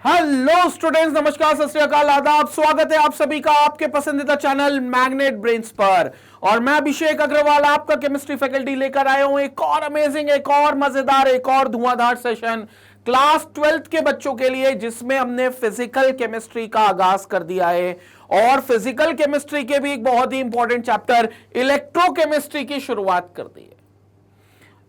Hello students, नमस्कार, सत श्री अकाल, आदाब। स्वागत है आप सभी का आपके पसंदीदा चैनल मैग्नेट ब्रेन्स पर। और मैं अभिषेक अग्रवाल आपका केमिस्ट्री फैकल्टी लेकर आया हूं एक और अमेजिंग, एक और मजेदार, एक और धुआंधार सेशन क्लास 12th के बच्चों के लिए, जिसमें हमने फिजिकल केमिस्ट्री का आगाज कर दिया है और फिजिकल केमिस्ट्री के भी एक बहुत ही इंपॉर्टेंट चैप्टर इलेक्ट्रोकेमिस्ट्री की शुरुआत कर दी है।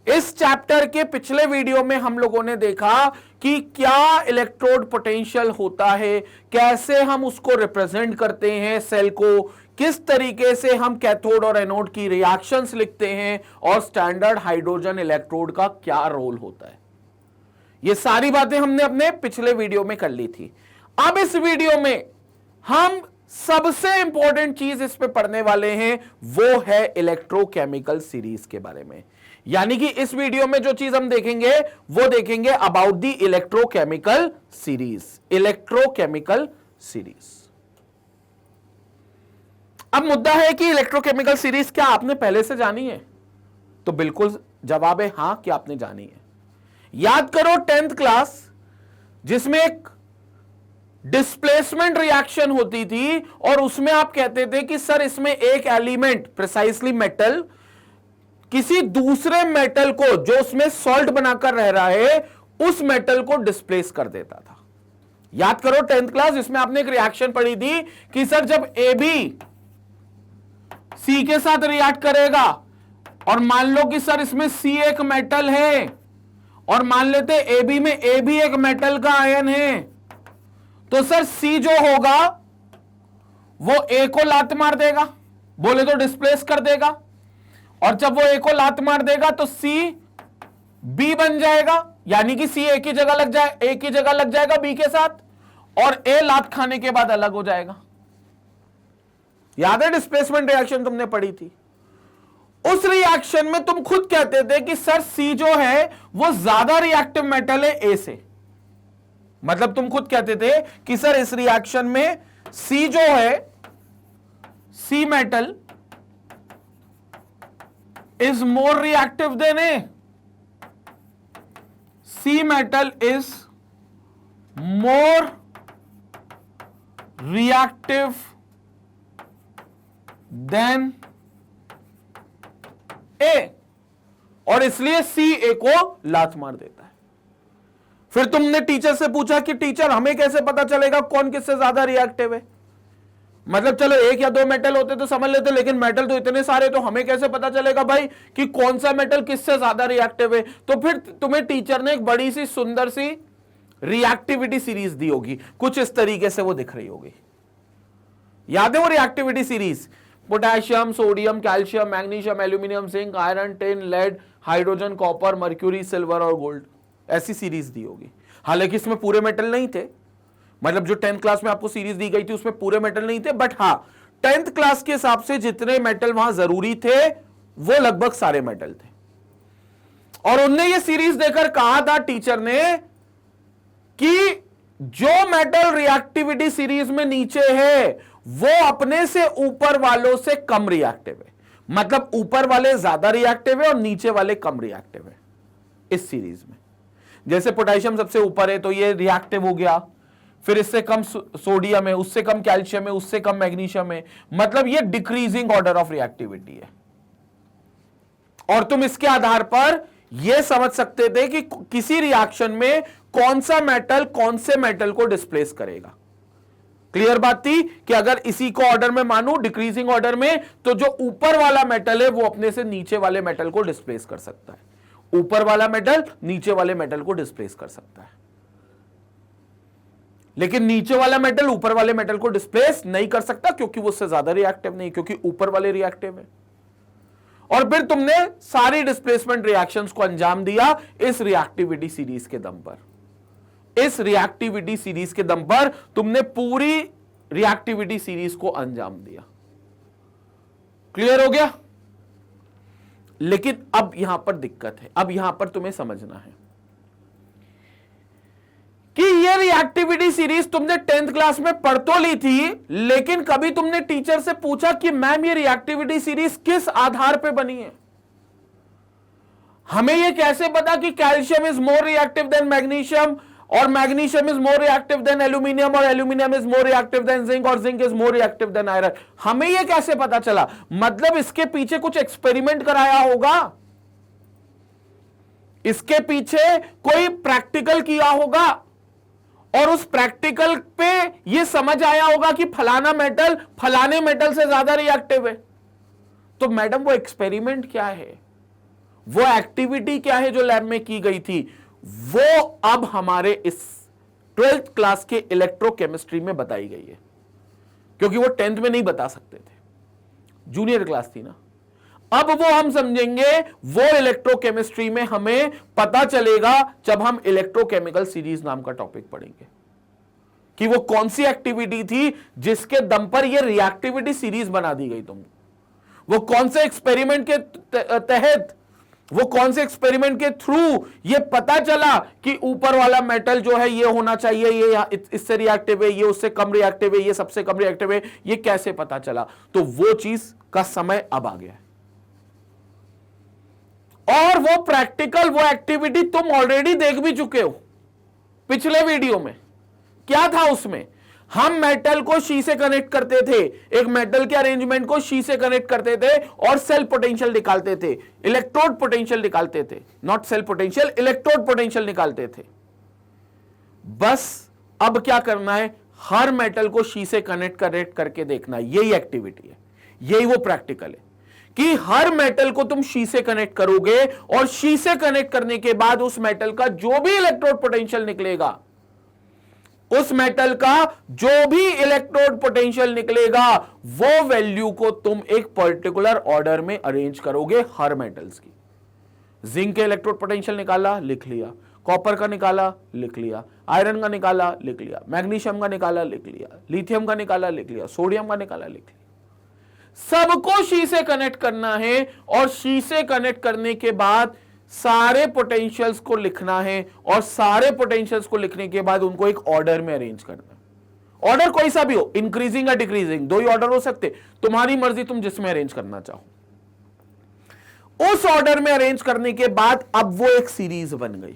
इस चैप्टर के पिछले वीडियो में हम लोगों ने देखा कि क्या इलेक्ट्रोड पोटेंशियल होता है, कैसे हम उसको रिप्रेजेंट करते हैं सेल को, किस तरीके से हम कैथोड और एनोड की रिएक्शंस लिखते हैं और स्टैंडर्ड हाइड्रोजन इलेक्ट्रोड का क्या रोल होता है। ये सारी बातें हमने अपने पिछले वीडियो में कर ली थी। अब इस वीडियो में हम सबसे इंपॉर्टेंट चीज इस पे पढ़ने वाले हैं, वो है इलेक्ट्रोकेमिकल सीरीज के बारे में। यानी कि इस वीडियो में जो चीज हम देखेंगे वो देखेंगे about the electrochemical series. Electrochemical series. अब मुद्दा है कि इलेक्ट्रोकेमिकल सीरीज क्या आपने पहले से जानी है? तो बिल्कुल जवाब है हां, कि आपने जानी है। याद करो 10th क्लास, जिसमें एक डिस्प्लेसमेंट रिएक्शन होती थी और उसमें आप कहते थे कि सर इसमें एक एलिमेंट, प्रिसाइसली मेटल, किसी दूसरे मेटल को जो उसमें सॉल्ट बनाकर रह रहा है उस मेटल को डिस्प्लेस कर देता था। याद करो 10th क्लास, जिसमें आपने एक रिएक्शन पढ़ी थी कि सर जब ए बी सी के साथ रिएक्ट करेगा और मान लो कि सर इसमें सी एक मेटल है और मान लेते ए बी में ए भी एक मेटल का आयन है, तो सर सी जो होगा वो ए को लात मार देगा, बोले तो डिस्प्लेस कर देगा, और जब वो ए को लात मार देगा तो सी बी बन जाएगा। यानी कि सी एक ही जगह लग जाएगा बी के साथ, और ए लात खाने के बाद अलग हो जाएगा। याद है डिस्प्लेसमेंट रिएक्शन तुमने पढ़ी थी? उस रिएक्शन में तुम खुद कहते थे कि सर सी जो है वो ज्यादा रिएक्टिव मेटल है ए से। मतलब तुम खुद कहते थे कि सर इस रिएक्शन में सी जो है, सी metal is more reactive than A. C metal is more reactive than A, और इसलिए C A को लात मार देता है। फिर तुमने टीचर से पूछा कि टीचर हमें कैसे पता चलेगा कौन किससे ज्यादा रिएक्टिव है? मतलब चलो एक या दो मेटल होते तो समझ लेते, लेकिन मेटल तो इतने सारे, तो हमें कैसे पता चलेगा भाई कि कौन सा मेटल किससे ज्यादा रिएक्टिव है? तो फिर तुम्हें टीचर ने एक बड़ी सी सुंदर सी रिएक्टिविटी सीरीज दी होगी, कुछ इस तरीके से वो दिख रही होगी। याद है वो reactivity series? Potassium, sodium, calcium, magnesium, aluminium, zinc, iron, tin, lead, hydrogen, copper, mercury, silver और गोल्ड, ऐसी सीरीज दी होगी। हालांकि इसमें पूरे मेटल नहीं थे, मतलब जो 10th क्लास में आपको सीरीज दी गई थी उसमें पूरे मेटल नहीं थे, बट हां 10th क्लास के हिसाब से जितने मेटल वहां जरूरी थे वो लगभग सारे मेटल थे। और उनने ये सीरीज देकर कहा था टीचर ने कि जो मेटल रिएक्टिविटी सीरीज में नीचे है वो अपने से ऊपर वालों से कम रिएक्टिव है। मतलब ऊपर वाले ज्यादा रिएक्टिव है और नीचे वाले कम रिएक्टिव है इस सीरीज में। जैसे पोटेशियम सबसे ऊपर है तो ये रिएक्टिव हो गया, फिर इससे कम सोडियम है, उससे कम कैल्शियम है, उससे कम मैग्नीशियम है। मतलब ये डिक्रीजिंग ऑर्डर ऑफ रिएक्टिविटी है। और तुम इसके आधार पर यह समझ सकते थे कि किसी रिएक्शन में कौन सा मेटल कौन से मेटल को डिस्प्लेस करेगा। क्लियर बात थी कि अगर इसी को ऑर्डर में मानूं डिक्रीजिंग ऑर्डर में, तो जो ऊपर वाला मेटल है वो अपने से नीचे वाले मेटल को डिस्प्लेस कर सकता है, ऊपर वाला मेटल नीचे वाले मेटल को डिस्प्लेस कर सकता है। लेकिन नीचे वाला मेटल ऊपर वाले मेटल को डिस्प्लेस नहीं कर सकता, क्योंकि वो उससे ज्यादा रिएक्टिव नहीं, क्योंकि ऊपर वाले रिएक्टिव है। और फिर तुमने सारी डिस्प्लेसमेंट रिएक्शंस को अंजाम दिया इस रिएक्टिविटी सीरीज के दम पर। इस रिएक्टिविटी सीरीज के दम पर तुमने पूरी रिएक्टिविटी सीरीज को अंजाम दिया। क्लियर हो गया? लेकिन अब यहां पर दिक्कत है, अब यहां पर तुम्हें समझना है कि ये रिएक्टिविटी सीरीज तुमने 10th क्लास में पढ़ तो ली थी, लेकिन कभी तुमने टीचर से पूछा कि मैम ये रिएक्टिविटी सीरीज किस आधार पे बनी है? हमें यह कैसे पता कि calcium is more reactive than magnesium, और magnesium is more reactive than aluminium और aluminium is more reactive than zinc और zinc is more reactive than iron. हमें यह कैसे पता चला? मतलब इसके पीछे कुछ एक्सपेरिमेंट कराया होगा, इसके पीछे कोई प्रैक्टिकल किया होगा और उस प्रैक्टिकल पे यह समझ आया होगा कि फलाना मेटल फलाने मेटल से ज्यादा रिएक्टिव है। तो मैडम वो एक्सपेरिमेंट क्या है, वो एक्टिविटी क्या है जो लैब में की गई थी, वो अब हमारे इस 12th क्लास के इलेक्ट्रोकेमिस्ट्री में बताई गई है, क्योंकि वो 10th में नहीं बता सकते थे, जूनियर क्लास थी ना। अब वो हम समझेंगे, वो इलेक्ट्रोकेमिस्ट्री में हमें पता चलेगा जब हम इलेक्ट्रोकेमिकल सीरीज नाम का टॉपिक पढ़ेंगे कि वो कौन सी एक्टिविटी थी जिसके दम पर ये रिएक्टिविटी सीरीज बना दी गई तुमको, वो कौन से एक्सपेरिमेंट के तहत, वो कौन से एक्सपेरिमेंट के थ्रू ये पता चला कि ऊपर वाला मेटल जो है ये होना चाहिए, ये इससे रिएक्टिव है, ये उससे कम रिएक्टिव है, ये सबसे कम रिएक्टिव है, ये कैसे पता चला? तो वो चीज का समय अब आ गया है। और वो प्रैक्टिकल, वो एक्टिविटी तुम ऑलरेडी देख भी चुके हो पिछले वीडियो में। क्या था उसमें? हम मेटल को शी से कनेक्ट करते थे, एक मेटल के अरेंजमेंट को शी से कनेक्ट करते थे और सेल पोटेंशियल निकालते थे, इलेक्ट्रोड पोटेंशियल निकालते थे, not cell potential, electrode potential निकालते थे। बस अब क्या करना है, हर मेटल को शी से कनेक्ट करके देखना, यही एक्टिविटी है, यही वो प्रैक्टिकल है कि हर मेटल को तुम शी से कनेक्ट करोगे और शी से कनेक्ट करने के बाद उस मेटल का जो भी इलेक्ट्रोड पोटेंशियल निकलेगा, उस मेटल का जो भी इलेक्ट्रोड पोटेंशियल निकलेगा, वो वैल्यू को तुम एक पर्टिकुलर ऑर्डर में अरेंज करोगे हर मेटल्स की। जिंक का इलेक्ट्रोड पोटेंशियल निकाला, लिख लिया, कॉपर का निकाला, लिख लिया, आयरन का निकाला, लिख लिया, मैग्नीशियम का निकाला, लिख लिया, लिथियम का निकाला, लिख लिया, सोडियम का निकाला, लिख लिया। सबको शी से कनेक्ट करना है और शी से कनेक्ट करने के बाद सारे पोटेंशियल्स को लिखना है और सारे पोटेंशियल्स को लिखने के बाद उनको एक ऑर्डर में अरेंज करना है। ऑर्डर कोई सा भी हो, इंक्रीजिंग या डिक्रीजिंग, दो ही ऑर्डर हो सकते, तुम्हारी मर्जी, तुम जिसमें अरेंज करना चाहो। उस ऑर्डर में अरेंज करने के बाद अब वो एक सीरीज बन गई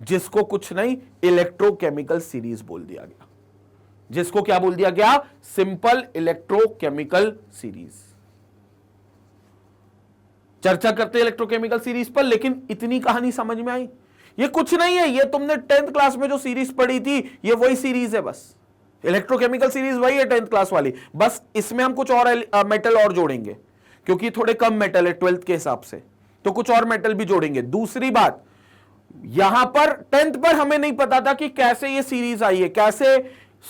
जिसको कुछ नहीं, इलेक्ट्रोकेमिकल सीरीज बोल दिया गया, जिसको क्या बोल दिया गया? Simple electrochemical series. चर्चा करते हैं इलेक्ट्रोकेमिकल सीरीज पर, लेकिन इतनी कहानी समझ में आई? ये कुछ नहीं है, ये तुमने 10th क्लास में जो सीरीज पढ़ी थी ये वही सीरीज है, बस इलेक्ट्रोकेमिकल सीरीज वही है 10th क्लास वाली, बस इसमें हम कुछ और मेटल और जोड़ेंगे क्योंकि थोड़े कम मेटल है 12th के हिसाब से, तो कुछ और मेटल भी जोड़ेंगे। दूसरी बात, यहां पर 10th पर हमें नहीं पता था कि कैसे ये सीरीज आई है, कैसे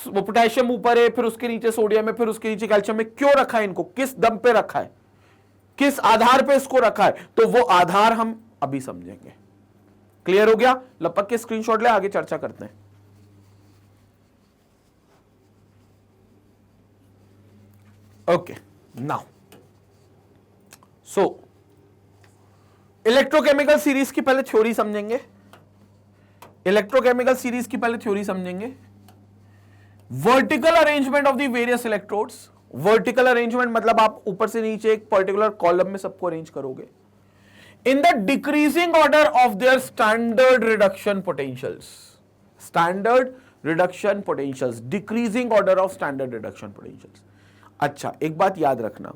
पोटेशियम ऊपर है, फिर उसके नीचे सोडियम है, फिर उसके नीचे कैल्शियम है, क्यों रखा है इनको, किस दम पे रखा है, किस आधार पे इसको रखा है, तो वो आधार हम अभी समझेंगे। क्लियर हो गया? लपक के स्क्रीनशॉट ले, आगे चर्चा करते हैं। Okay, now so electrochemical series की पहले थ्योरी समझेंगे, इलेक्ट्रोकेमिकल सीरीज की पहले थ्योरी समझेंगे। Vertical arrangement of the various electrodes, vertical arrangement मतलब आप ऊपर से नीचे एक पर्टिकुलर कॉलम में सबको अरेंज करोगे in the decreasing order of their standard reduction potentials, standard reduction potentials, decreasing order of standard reduction potentials. अच्छा, एक बात याद रखना,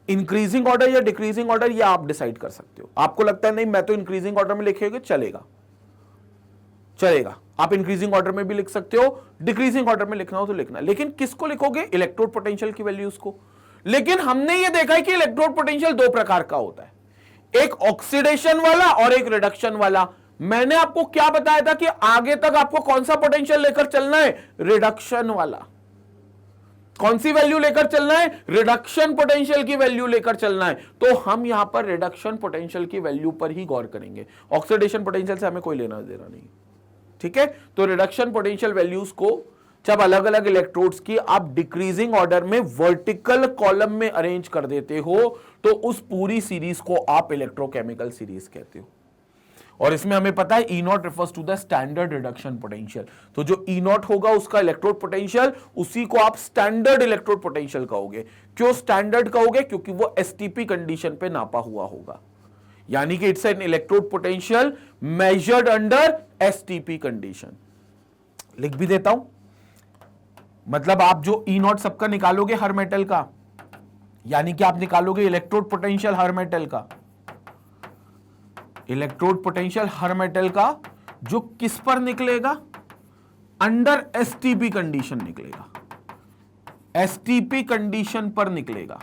इंक्रीजिंग ऑर्डर या डिक्रीजिंग ऑर्डर ये आप डिसाइड कर सकते हो। आपको लगता है नहीं मैं तो इंक्रीजिंग ऑर्डर में लिखेंगे, चलेगा, चलेगा, आप इंक्रीजिंग ऑर्डर में भी लिख सकते हो, डिक्रीजिंग ऑर्डर में लिखना हो तो लिखना, लेकिन किसको लिखोगे? इलेक्ट्रोड पोटेंशियल की वैल्यूज को। लेकिन हमने ये देखा है कि इलेक्ट्रोड पोटेंशियल दो प्रकार का होता है, एक ऑक्सीडेशन वाला और एक रिडक्शन वाला। मैंने आपको क्या बताया था कि आगे तक आपको कौन सा पोटेंशियल लेकर चलना है? रिडक्शन वाला। कौन सी वैल्यू लेकर चलना है? रिडक्शन पोटेंशियल की वैल्यू लेकर चलना है। तो हम यहां पर रिडक्शन पोटेंशियल की वैल्यू पर ही गौर करेंगे, ऑक्सीडेशन पोटेंशियल से हमें कोई लेना देना नहीं, ठीक है? तो रिडक्शन पोटेंशियल वैल्यूज को जब अलग अलग इलेक्ट्रोड्स की आप डिक्रीजिंग ऑर्डर में वर्टिकल कॉलम में अरेंज कर देते हो तो उस पूरी सीरीज को आप इलेक्ट्रोकेमिकल सीरीज कहते हो। और इसमें हमें पता है E not refers to the standard reduction potential, तो जो E नॉट होगा उसका इलेक्ट्रोड पोटेंशियल, उसी को आप स्टैंडर्ड इलेक्ट्रोड पोटेंशियल कहोगे। क्यों स्टैंडर्ड कहोगे? क्योंकि वो STP कंडीशन पे नापा हुआ होगा, यानी कि it's an electrode potential measured under STP condition. लिख भी देता हूं, मतलब आप जो ई नॉट सबका निकालोगे हर मेटल का, यानी कि आप निकालोगे इलेक्ट्रोड पोटेंशियल हर मेटल का, इलेक्ट्रोड पोटेंशियल हर मेटल का, जो किस पर निकलेगा, अंडर एसटीपी कंडीशन निकलेगा, एसटीपी कंडीशन पर निकलेगा।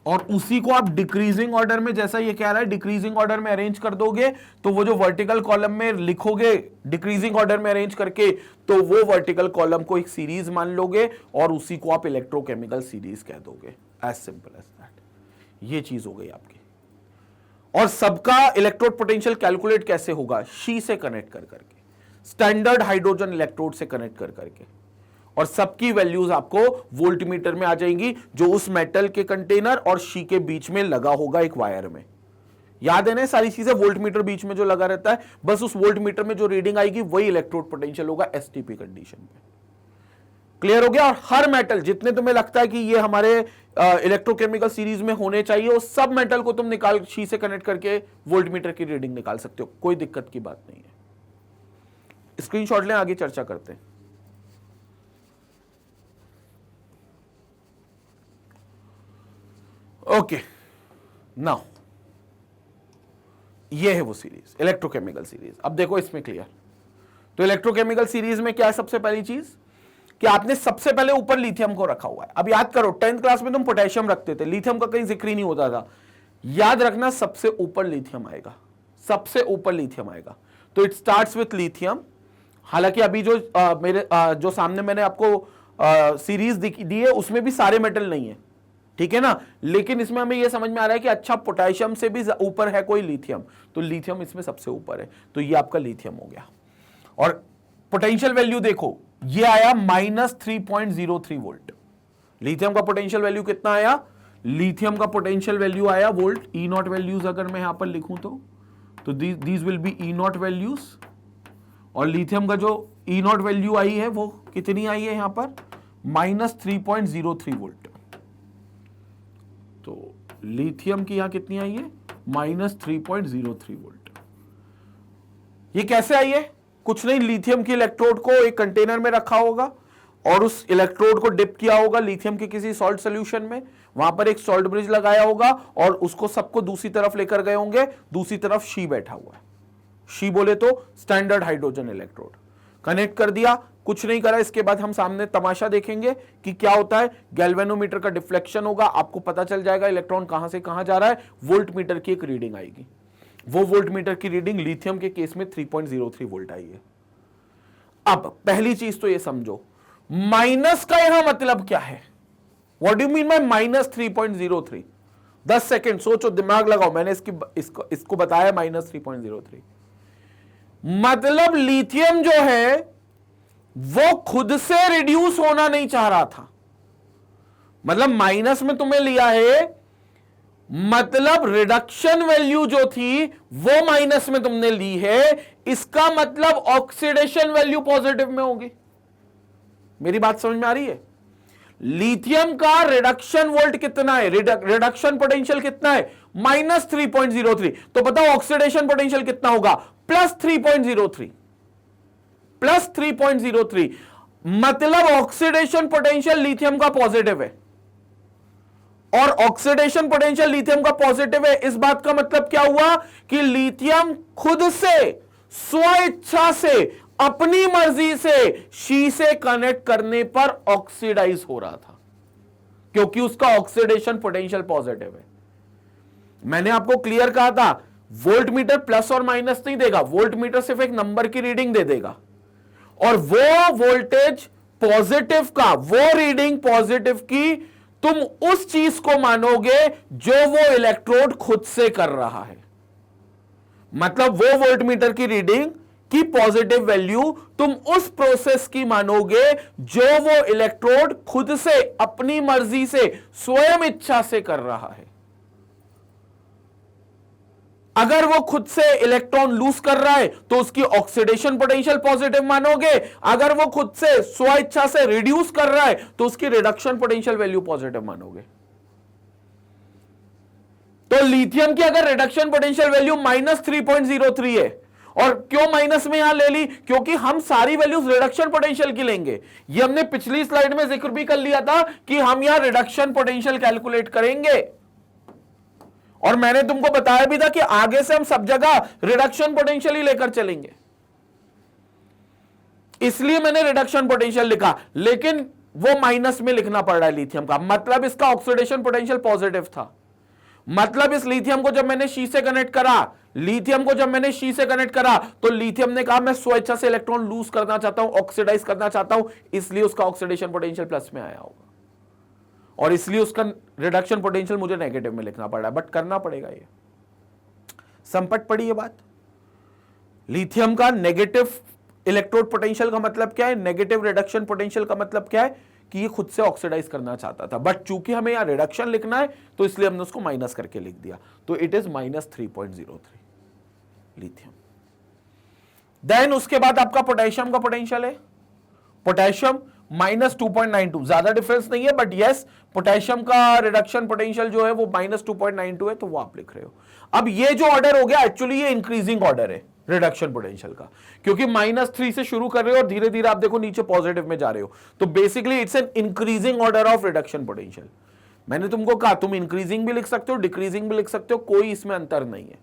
और उसी को आप डिक्रीजिंग ऑर्डर में, जैसा ये कह रहा है डिक्रीजिंग ऑर्डर में अरेंज कर दोगे, तो वो जो वर्टिकल कॉलम में लिखोगे डिक्रीजिंग ऑर्डर में अरेंज करके, तो वो वर्टिकल कॉलम को एक सीरीज मान लोगे और उसी को आप इलेक्ट्रोकेमिकल सीरीज कह दोगे। As simple as that. ये चीज हो गई आपकी। और सबका इलेक्ट्रोड पोटेंशियल कैलकुलेट कैसे होगा, शी से कनेक्ट कर करके, स्टैंडर्ड हाइड्रोजन इलेक्ट्रोड से कनेक्ट कर करके, और सबकी वैल्यूज आपको वोल्टमीटर में आ जाएंगी, जो उस मेटल के कंटेनर और शी के बीच में लगा होगा एक वायर में। याद है ना सारी चीजें, वोल्टमीटर बीच में जो लगा रहता है, बस उस वोल्टमीटर में जो रीडिंग आएगी वही इलेक्ट्रोड पोटेंशियल होगा एसटीपी कंडीशन पे। क्लियर हो गया। और हर मेटल जितने तुम्हें लगता है कि ये हमारे इलेक्ट्रोकेमिकल सीरीज में होने चाहिए, वो सब मेटल को तुम निकाल शी से कनेक्ट करके वोल्टमीटर की रीडिंग निकाल सकते हो, कोई दिक्कत की बात नहीं है। स्क्रीनशॉट लें, आगे चर्चा करते हैं। ओके, नाउ ये है वो सीरीज, इलेक्ट्रोकेमिकल सीरीज। अब देखो इसमें क्लियर। तो इलेक्ट्रोकेमिकल सीरीज में क्या है, सबसे पहली चीज कि आपने सबसे पहले ऊपर लिथियम को रखा हुआ है। अब याद करो 10th क्लास में तुम पोटेशियम रखते थे, लिथियम का कहीं जिक्र ही नहीं होता था। याद रखना सबसे ऊपर लिथियम आएगा, सबसे ऊपर लिथियम आएगा। तो इट स्टार्ट्स विथ लिथियम। हालांकि अभी जो मेरे जो सामने मैंने आपको सीरीज दी है उसमें भी सारे मेटल नहीं है, ठीक है ना, लेकिन इसमें हमें यह समझ में आ रहा है कि अच्छा पोटेशियम से भी ऊपर है कोई लिथियम, तो लिथियम इसमें सबसे ऊपर है, तो ये आपका लिथियम हो गया। और पोटेंशियल वैल्यू देखो, ये आया -3.03 वोल्ट। लिथियम का पोटेंशियल वैल्यू कितना आया, लिथियम का पोटेंशियल वैल्यू आया वोल्ट। ई नॉट वैल्यूज अगर मैं यहां पर लिखूं तो these will be E not values. और लिथियम का जो ई नॉट वैल्यू आई है वो कितनी आई है यहां पर, -3.03 वोल्ट। तो लिथियम की यहां कितनी आई है, -3.03 वोल्ट। ये कैसे आई है, कुछ नहीं, लिथियम की इलेक्ट्रोड को एक कंटेनर में रखा होगा और उस इलेक्ट्रोड को डिप किया होगा लिथियम के किसी सॉल्ट सॉल्यूशन में, वहां पर एक सॉल्ट ब्रिज लगाया होगा और उसको सबको दूसरी तरफ लेकर गए होंगे, दूसरी तरफ शी बैठा हुआ है, शी बोले तो स्टैंडर्ड हाइड्रोजन इलेक्ट्रोड। कनेक्ट कर दिया, कुछ नहीं करा। इसके बाद हम सामने तमाशा देखेंगे कि क्या होता है, गैल्वेनोमीटर का डिफ्लेक्शन होगा, आपको पता चल जाएगा इलेक्ट्रॉन कहां से कहां जा रहा है, वोल्टमीटर की एक रीडिंग आएगी। वो वोल्टमीटर की रीडिंग लिथियम के केस में 3.03 वोल्ट आई है। अब पहली चीज तो ये समझो, माइनस का यहां मतलब क्या है, what do you mean by -3.03। 10 second सोचो, दिमाग लगाओ, मैंने इसको बताया -3.03। मतलब लिथियम जो है वो खुद से रिड्यूस होना नहीं चाह रहा था, मतलब माइनस में तुम्हें लिया है, मतलब रिडक्शन वैल्यू जो थी वो माइनस में तुमने ली है, इसका मतलब ऑक्सीडेशन वैल्यू पॉजिटिव में होगी। मेरी बात समझ में आ रही है। लिथियम का रिडक्शन वोल्ट कितना है, रिडक्शन पोटेंशियल कितना है, -3.03। तो बताओ ऑक्सीडेशन पोटेंशियल कितना होगा, +3.03, +3.03। मतलब ऑक्सीडेशन पोटेंशियल लिथियम का पॉजिटिव है, और ऑक्सीडेशन पोटेंशियल लिथियम का पॉजिटिव है। इस बात का मतलब क्या हुआ कि लिथियम खुद से स्वेच्छा से अपनी मर्जी से शी से कनेक्ट करने पर ऑक्सीडाइज हो रहा था, क्योंकि उसका ऑक्सीडेशन पोटेंशियल पॉजिटिव है। मैंने आपको क्लियर कहा था, वोल्टमीटर प्लस और माइनस नहीं देगा, वोल्टमीटर सिर्फ एक नंबर की रीडिंग दे देगा, और वो वोल्टेज पॉजिटिव का, वो रीडिंग पॉजिटिव की तुम उस चीज को मानोगे जो वो इलेक्ट्रोड खुद से कर रहा है। मतलब वो वोल्टमीटर की रीडिंग की पॉजिटिव वैल्यू तुम उस प्रोसेस की मानोगे जो वो इलेक्ट्रोड खुद से अपनी मर्जी से स्वयं इच्छा से कर रहा है। अगर वो खुद से इलेक्ट्रॉन लूज कर रहा है तो उसकी ऑक्सीडेशन पोटेंशियल पॉजिटिव मानोगे, अगर वो खुद से स्व इच्छा से रिड्यूस कर रहा है तो उसकी रिडक्शन पोटेंशियल वैल्यू पॉजिटिव मानोगे। तो लिथियम की अगर रिडक्शन पोटेंशियल वैल्यू -3.03 है और क्यों माइनस में यहां ले ली, क्योंकि हम सारी वैल्यूज रिडक्शन पोटेंशियल की लेंगे। ये हमने पिछली स्लाइड में जिक्र भी कर लिया था कि हम यहां रिडक्शन पोटेंशियल कैलकुलेट करेंगे, और मैंने तुमको बताया भी था कि आगे से हम सब जगह रिडक्शन पोटेंशियल ही लेकर चलेंगे, इसलिए मैंने रिडक्शन पोटेंशियल लिखा। लेकिन वो माइनस में लिखना पड़ रहा है लिथियम का, मतलब इसका ऑक्सीडेशन पोटेंशियल पॉजिटिव था। मतलब इस लिथियम को जब मैंने शी से कनेक्ट करा, तो लिथियम ने कहा मैं स्वेच्छा से इलेक्ट्रॉन लूज करना चाहता हूं, ऑक्सीडाइज करना चाहता हूं, इसलिए उसका ऑक्सीडेशन पोटेंशियल प्लस में आया होगा, और इसलिए उसका रिडक्शन पोटेंशियल मुझे नेगेटिव में लिखना पड़ रहा है, बट करना पड़ेगा। ये संपट पड़ी ये बात। लिथियम का नेगेटिव इलेक्ट्रोड पोटेंशियल का मतलब क्या है, नेगेटिव रिडक्शन पोटेंशियल का मतलब क्या है कि ये खुद से ऑक्सीडाइज करना चाहता था, बट चूंकि हमें यहां रिडक्शन लिखना है तो इसलिए हमने उसको माइनस करके लिख दिया, तो इट इज -3.03 लिथियम। देन उसके बाद आपका पोटेशियम का पोटेंशियल है, पोटेशियम -2.92, ज्यादा डिफरेंस नहीं है, बट यस पोटेशियम का रिडक्शन पोटेंशियल जो है वो -2.92 है, तो वो आप लिख रहे हो। अब ये जो ऑर्डर हो गया एक्चुअली ये इंक्रीजिंग ऑर्डर है रिडक्शन पोटेंशियल का, क्योंकि -3 से शुरू कर रहे हो और धीरे धीरे आप देखो नीचे पॉजिटिव में जा रहे हो, तो basically it's an increasing order of reduction potential. मैंने तुमको कहा तुम इंक्रीजिंग भी लिख सकते हो, डिक्रीजिंग भी लिख सकते हो, कोई इसमें अंतर नहीं है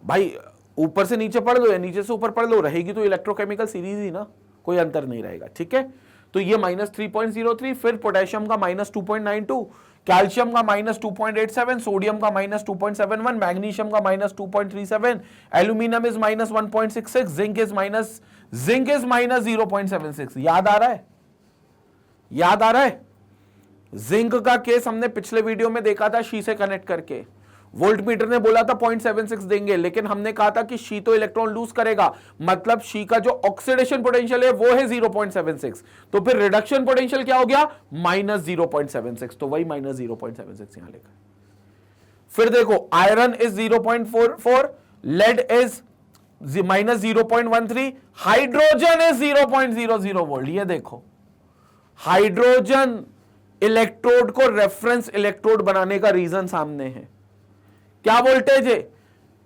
भाई। ऊपर से नीचे पढ़ लो या नीचे से ऊपर पढ़ लो, रहेगी तो इलेक्ट्रोकेमिकल सीरीज ही ना, कोई अंतर नहीं रहेगा, ठीक है। तो ये -3.03, फिर पोटेशियम का -2.92, कैल्शियम का -2.87, सोडियम का -2.71, मैग्नीशियम का -2.37, एल्यूमिनियम इज -1.66, जिंक इज -0.76। याद आ रहा है, याद आ रहा है। जिंक का केस हमने पिछले वीडियो में देखा था शी से कनेक्ट करके, वोल्ट मीटर ने बोला था 0.76 देंगे, लेकिन हमने कहा था कि शी तो इलेक्ट्रॉन लूज करेगा, मतलब शी का जो ऑक्सीडेशन पोटेंशियल है वो है 0.76, तो फिर रिडक्शन पोटेंशियल क्या हो गया -0.76, तो वही -0.76 यहां लेकर। फिर देखो iron is 0.44, lead is -0.13, hydrogen is 0.00 volt. ये देखो हाइड्रोजन इलेक्ट्रोड को रेफरेंस इलेक्ट्रोड बनाने का रीजन सामने है। क्या वोल्टेज है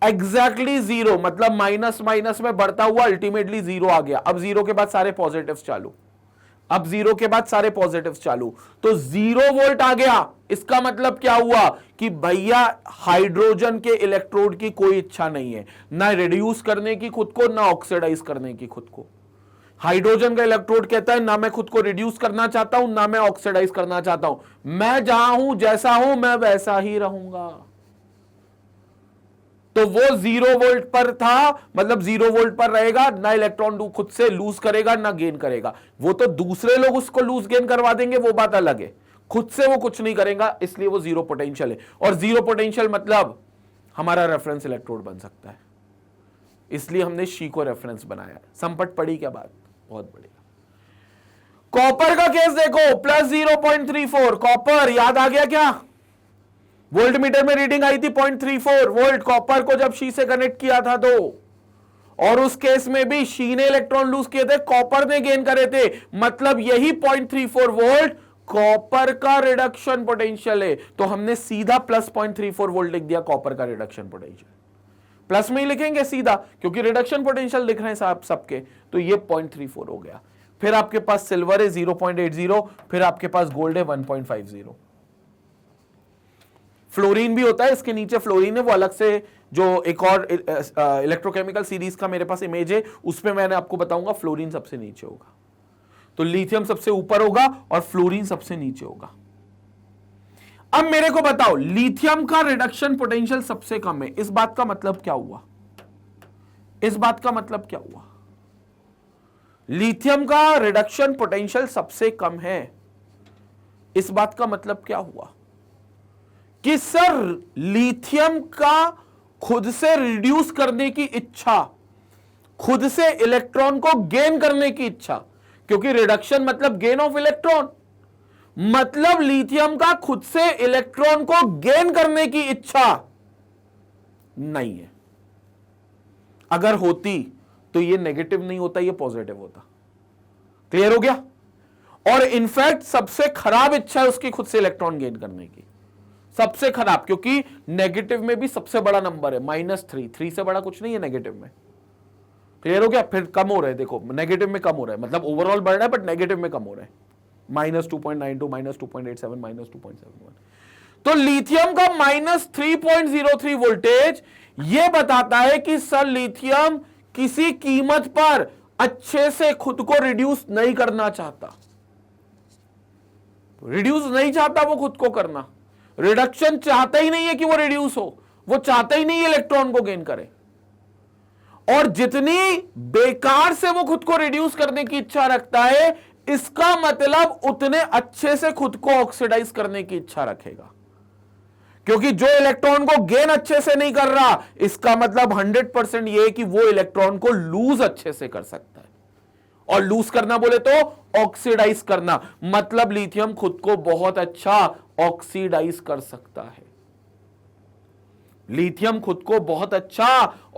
एग्जैक्टली 0, मतलब माइनस माइनस में बढ़ता हुआ अल्टीमेटली 0 आ गया। अब 0 के बाद सारे पॉजिटिव्स चालू, अब 0 के बाद सारे पॉजिटिव्स चालू, तो 0 वोल्ट आ गया। इसका मतलब क्या हुआ कि भैया हाइड्रोजन के इलेक्ट्रोड की कोई इच्छा नहीं है, ना रिड्यूस करने की खुद को, ना ऑक्सीडाइज करने की खुद को। हाइड्रोजन का इलेक्ट्रोड कहता है ना मैं खुद को रिड्यूस करना चाहता हूं, ना मैं ऑक्सीडाइज करना चाहता हूं, मैं जहां हूं जैसा हूं मैं वैसा ही रहूंगा। तो वो 0 वोल्ट पर था, मतलब 0 वोल्ट पर रहेगा, ना इलेक्ट्रॉन खुद से लूज करेगा ना गेन करेगा। वो तो दूसरे लोग उसको लूज गेन करवा देंगे, वो बात अलग है, खुद से वो कुछ नहीं करेगा, इसलिए वो 0 पोटेंशियल है। और 0 पोटेंशियल मतलब हमारा रेफरेंस इलेक्ट्रोड बन सकता है, इसलिए हमने शी को रेफरेंस बनाया। संपट पड़ी क्या बात, बहुत बढ़िया। कॉपर का केस देखो +0.34, कॉपर याद आ गया क्या, वोल्ट मीटर में रीडिंग आई थी 0.34 वोल्ट कॉपर को जब शी से कनेक्ट किया था तो, और उस केस में भी शी ने इलेक्ट्रॉन लूज किए थे, कॉपर ने गेन करे थे, मतलब यही 0.34 वोल्ट कॉपर का रिडक्शन पोटेंशियल है। तो हमने सीधा +0.34 वोल्ट लिख दिया कॉपर का रिडक्शन पोटेंशियल, प्लस में ही लिखेंगे सीधा क्योंकि रिडक्शन पोटेंशियल लिख रहे हैं साहब सबके, तो ये 0.34 हो गया। फिर आपके पास सिल्वर है 0.80, फिर आपके पास गोल्ड है 1.50। फ्लोरीन भी होता है, इसके नीचे फ्लोरीन है, वो अलग से जो एक और इलेक्ट्रोकेमिकल सीरीज का मेरे पास इमेज है उसमें मैंने आपको बताऊंगा। फ्लोरीन सबसे नीचे होगा, तो लिथियम सबसे ऊपर होगा और फ्लोरीन सबसे नीचे होगा। अब मेरे को बताओ लिथियम का रिडक्शन पोटेंशियल सबसे कम है, इस बात का मतलब क्या हुआ, इस बात का मतलब क्या हुआ, लिथियम का रिडक्शन पोटेंशियल सबसे कम है, इस बात का मतलब क्या हुआ कि सर लिथियम का खुद से रिड्यूस करने की इच्छा, खुद से इलेक्ट्रॉन को गेन करने की इच्छा, क्योंकि रिडक्शन मतलब गेन ऑफ इलेक्ट्रॉन, मतलब लिथियम का खुद से इलेक्ट्रॉन को गेन करने की इच्छा नहीं है। अगर होती तो ये नेगेटिव नहीं होता, ये पॉजिटिव होता। क्लियर हो गया। और इनफैक्ट सबसे खराब इच्छा है उसकी खुद से इलेक्ट्रॉन गेन करने की, सबसे खराब, क्योंकि नेगेटिव में भी सबसे बड़ा नंबर है -3, 3 से बड़ा कुछ नहीं है नेगेटिव में। क्लियर हो गया? फिर कम हो रहा है, देखो नेगेटिव में कम हो रहा है, मतलब ओवरऑल बढ़ रहा है बट नेगेटिव में कम हो रहा है, -2.92, -2.87, -2.71। तो लिथियम का -3.03 वोल्टेज यह बताता है कि सर लिथियम किसी कीमत पर अच्छे से खुद को रिड्यूस नहीं करना चाहता, रिड्यूस नहीं चाहता वो खुद को करना, रिडक्शन चाहता ही नहीं है कि वो रिड्यूस हो, वो चाहता ही नहीं है इलेक्ट्रॉन को गेन करे। और जितनी बेकार से वो खुद को रिड्यूस करने की इच्छा रखता है, इसका मतलब उतने अच्छे से खुद को ऑक्सीडाइज करने की इच्छा रखेगा। क्योंकि जो इलेक्ट्रॉन को गेन अच्छे से नहीं कर रहा, इसका मतलब 100% यह है कि वो इलेक्ट्रॉन को लूज अच्छे से कर सकता है। और लूज करना बोले तो ऑक्सीडाइज करना, मतलब लिथियम खुद को बहुत अच्छा ऑक्सीडाइज कर सकता है। लिथियम खुद को बहुत अच्छा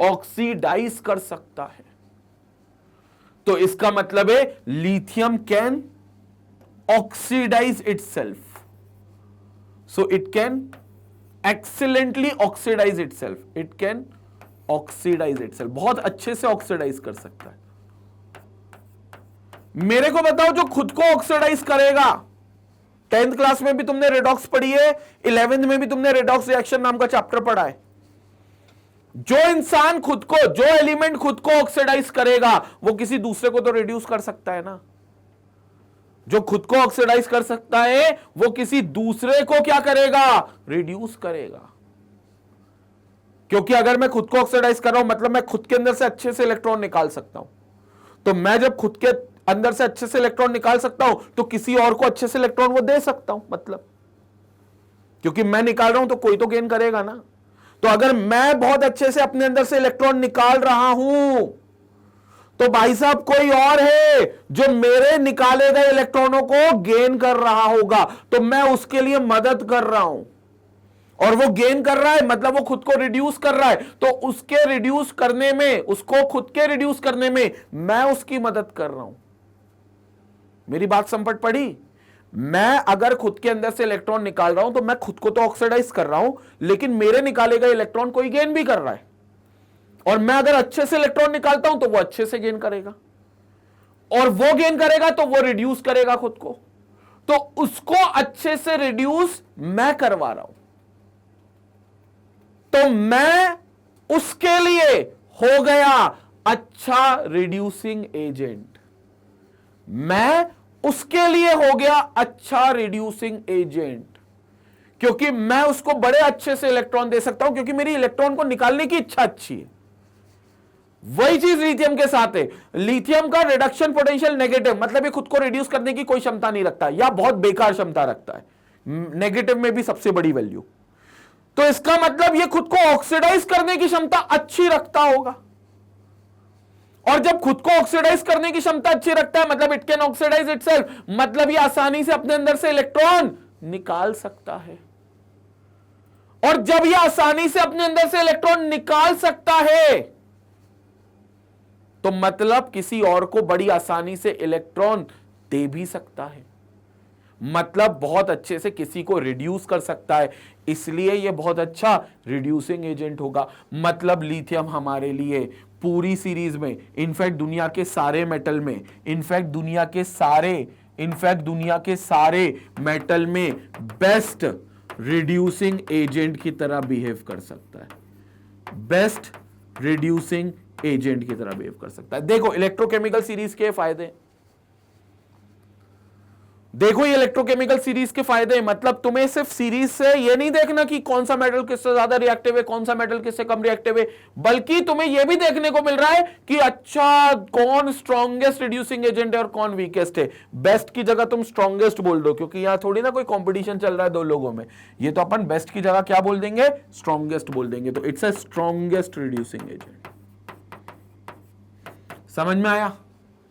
ऑक्सीडाइज कर सकता है। तो इसका मतलब है lithium can oxidise itself, so it can excellently oxidise itself, it can oxidise itself, बहुत अच्छे से ऑक्सीडाइज कर सकता है। मेरे को बताओ जो खुद को ऑक्सीडाइज करेगा, 10th क्लास में भी तुमने रेडॉक्स पढ़ी है, 11th में भी तुमने रेडॉक्स रिएक्शन नाम का चैप्टर पढ़ा है। जो इंसान खुद को, जो एलिमेंट खुद को ऑक्सीडाइज करेगा, वो किसी दूसरे को तो रिड्यूस कर सकता है ना। जो खुद को ऑक्सीडाइज कर सकता है वो किसी दूसरे को क्या करेगा? रिड्यूस करेगा। क्योंकि अगर मैं खुद को ऑक्सीडाइज कर रहा हूं, मतलब मैं खुद के अंदर से अच्छे से इलेक्ट्रॉन निकाल सकता हूं। तो मैं जब खुद के अंदर से अच्छे से इलेक्ट्रॉन निकाल सकता हूं, तो किसी और को अच्छे से इलेक्ट्रॉन वो दे सकता हूं, मतलब क्योंकि मैं निकाल रहा हूं तो कोई तो गेन करेगा ना। तो अगर मैं बहुत अच्छे से अपने अंदर से इलेक्ट्रॉन निकाल रहा हूं, तो भाई साहब कोई और है जो मेरे निकाले गए इलेक्ट्रॉनों को गेन कर रहा होगा, तो मैं उसके लिए मदद कर रहा हूं। और वो गेन कर रहा है मतलब वो खुद को रिड्यूस कर रहा है, तो उसके रिड्यूस करने में, उसको खुद के रिड्यूस करने में मैं उसकी मदद कर रहा हूं। मेरी बात समझ पड़ी? मैं अगर खुद के अंदर से इलेक्ट्रॉन निकाल रहा हूं तो मैं खुद को तो ऑक्सीडाइज कर रहा हूं, लेकिन मेरे निकाले गए इलेक्ट्रॉन कोई गेन भी कर रहा है। और मैं अगर अच्छे से इलेक्ट्रॉन निकालता हूं तो वो अच्छे से गेन करेगा, और वो गेन करेगा तो वो रिड्यूस करेगा खुद को। तो उसको अच्छे से रिड्यूस मैं करवा रहा हूं, तो मैं उसके लिए हो गया अच्छा रिड्यूसिंग एजेंट। मैं उसके लिए हो गया अच्छा रिड्यूसिंग एजेंट, क्योंकि मैं उसको बड़े अच्छे से इलेक्ट्रॉन दे सकता हूं, क्योंकि मेरी इलेक्ट्रॉन को निकालने की इच्छा अच्छी है। वही चीज लिथियम के साथ है। लिथियम का रिडक्शन पोटेंशियल नेगेटिव, मतलब ये खुद को रिड्यूस करने की कोई क्षमता नहीं रखता, या बहुत बेकार क्षमता रखता है, नेगेटिव में भी सबसे बड़ी वैल्यू। तो इसका मतलब ये खुद को ऑक्सीडाइज करने की क्षमता अच्छी रखता होगा। और जब खुद को ऑक्सीडाइज करने की क्षमता अच्छी रखता है, मतलब इट कैन ऑक्सीडाइज इटसेल्फ, मतलब ये आसानी से अपने अंदर से इलेक्ट्रॉन निकाल सकता है। और जब ये आसानी से अपने अंदर से इलेक्ट्रॉन निकाल सकता है, तो मतलब किसी और को बड़ी आसानी से इलेक्ट्रॉन दे भी सकता है, मतलब बहुत अच्छे से किसी को रिड्यूस कर सकता है। इसलिए यह बहुत अच्छा रिड्यूसिंग एजेंट होगा। मतलब लिथियम हमारे लिए पूरी सीरीज में, इनफैक्ट दुनिया के सारे मेटल में, इनफैक्ट दुनिया के सारे मेटल में बेस्ट रिड्यूसिंग एजेंट की तरह बिहेव कर सकता है, बेस्ट रिड्यूसिंग एजेंट की तरह बिहेव कर सकता है। देखो इलेक्ट्रोकेमिकल सीरीज के फायदे, देखो ये इलेक्ट्रोकेमिकल सीरीज के फायदे, मतलब तुम्हें सिर्फ सीरीज से ये नहीं देखना कि कौन सा मेटल किससे ज्यादा रिएक्टिव है, कौन सा मेटल किससे कम रिएक्टिव है, बल्कि तुम्हें यह भी देखने को मिल रहा है कि अच्छा कौन स्ट्रॉन्गेस्ट रिड्यूसिंग एजेंट है और कौन वीकेस्ट है। बेस्ट की जगह तुम स्ट्रॉन्गेस्ट बोल दो, क्योंकि यहां थोड़ी ना कोई कंपटीशन चल रहा है दो लोगों में। ये तो अपन बेस्ट की जगह क्या बोल देंगे? स्ट्रॉन्गेस्ट बोल देंगे। तो it's a strongest reducing agent. समझ में आया?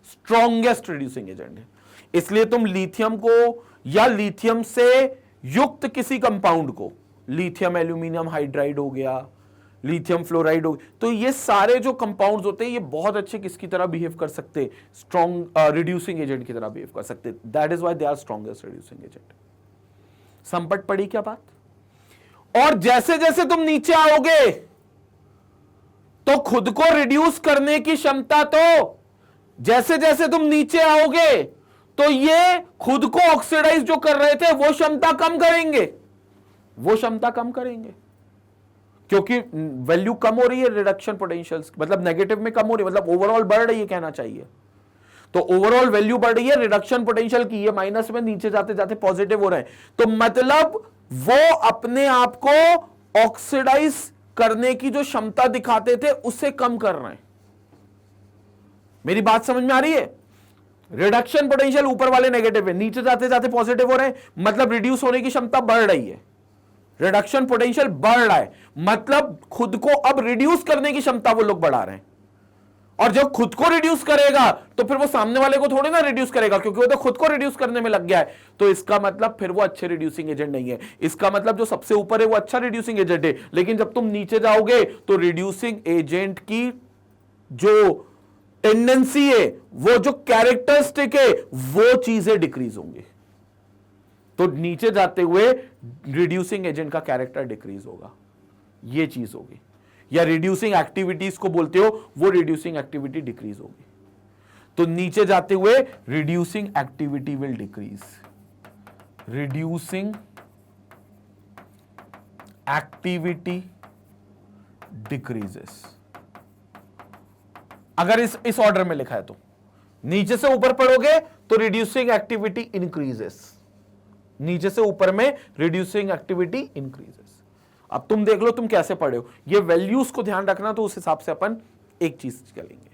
स्ट्रॉन्गेस्ट रिड्यूसिंग एजेंट है। इसलिए तुम लिथियम को या लिथियम से युक्त किसी कंपाउंड को, लिथियम एल्यूमिनियम हाइड्राइड हो गया, लिथियम फ्लोराइड हो गया, तो ये सारे जो कंपाउंड्स होते हैं ये बहुत अच्छे किसकी तरह बिहेव कर सकते? स्ट्रॉन्ग रिड्यूसिंग एजेंट की तरह बिहेव कर सकते। That is why they are strongest reducing agent. संपट पड़ी क्या बात? और जैसे जैसे तुम नीचे आओगे तो खुद को रिड्यूस करने की क्षमता, तो जैसे जैसे तुम नीचे आओगे तो ये खुद को ऑक्सीडाइज जो कर रहे थे वो क्षमता कम करेंगे, वो क्षमता कम करेंगे, क्योंकि वैल्यू कम हो रही है रिडक्शन पोटेंशियल, मतलब नेगेटिव में कम हो रही है, मतलब ओवरऑल बढ़ रही है कहना चाहिए। तो ओवरऑल वैल्यू बढ़ रही है रिडक्शन पोटेंशियल की, ये माइनस में नीचे जाते जाते पॉजिटिव हो रहे हैं, तो मतलब वो अपने आप को ऑक्सीडाइज करने की जो क्षमता दिखाते थे उससे कम कर रहे हैं। मेरी बात समझ में आ रही है? रिडक्शन पोटेंशियल ऊपर वाले नेगेटिव है, नीचे जाते जाते पॉजिटिव हो रहे हैं, मतलब रिड्यूस होने की क्षमता बढ़ रही है, रिडक्शन पोटेंशियल बढ़ रहा है, मतलब खुद को अब रिड्यूस करने की क्षमता वो लोग बढ़ा रहे हैं। और जब खुद को रिड्यूस करेगा तो फिर वो सामने वाले को थोड़ी ना रिड्यूस करेगा, क्योंकि वो तो खुद को रिड्यूस करने में लग गया है, तो इसका मतलब फिर वो अच्छे रिड्यूसिंग एजेंट नहीं है। इसका मतलब जो सबसे ऊपर है वो अच्छा रिड्यूसिंग एजेंट है, लेकिन जब तुम नीचे जाओगे तो रिड्यूसिंग एजेंट की जो टेंडेंसी है, वो जो कैरेक्टरिस्टिक है, वो चीजें डिक्रीज होंगी। तो नीचे जाते हुए रिड्यूसिंग एजेंट का कैरेक्टर डिक्रीज होगा, ये चीज होगी, या रिड्यूसिंग एक्टिविटीज को बोलते हो, वो रिड्यूसिंग एक्टिविटी डिक्रीज होगी। तो नीचे जाते हुए reducing activity will decrease, reducing activity decreases. अगर इस ऑर्डर में लिखा है तो नीचे से ऊपर पढ़ोगे तो रिड्यूसिंग एक्टिविटी इंक्रीजेस, नीचे से ऊपर में रिड्यूसिंग एक्टिविटी इंक्रीजेस। अब तुम देख लो तुम कैसे पढ़े हो, ये वैल्यूज को ध्यान रखना, तो उस हिसाब से अपन एक चीज करेंगे।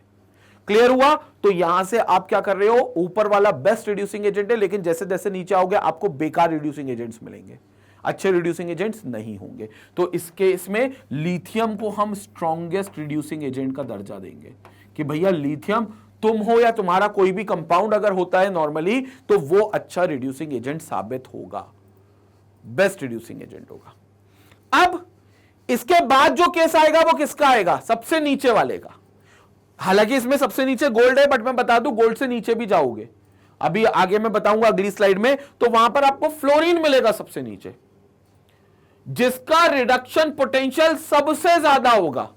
क्लियर हुआ? तो यहां से आप क्या कर रहे हो, ऊपर वाला बेस्ट रिड्यूसिंग एजेंट है, लेकिन जैसे जैसे नीचे आओगे आपको बेकार रिड्यूसिंग एजेंट्स मिलेंगे, अच्छे रिड्यूसिंग एजेंट्स नहीं होंगे। तो इसमें लिथियम को हम स्ट्रॉन्गेस्ट रिड्यूसिंग एजेंट का दर्जा देंगे कि भैया लिथियम तुम हो या तुम्हारा कोई भी कंपाउंड अगर होता है नॉर्मली, तो वो अच्छा रिड्यूसिंग एजेंट साबित होगा, बेस्ट रिड्यूसिंग एजेंट होगा। अब इसके बाद जो केस आएगा वो किसका आएगा, सबसे नीचे वाले का। हालांकि इसमें सबसे नीचे गोल्ड है, बट मैं बता दूं गोल्ड से नीचे भी जाओगे, अभी आगे मैं बताऊंगा अगली स्लाइड में, तो वहां पर आपको फ्लोरीन मिलेगा सबसे नीचे, जिसका रिडक्शन पोटेंशियल सबसे ज्यादा होगा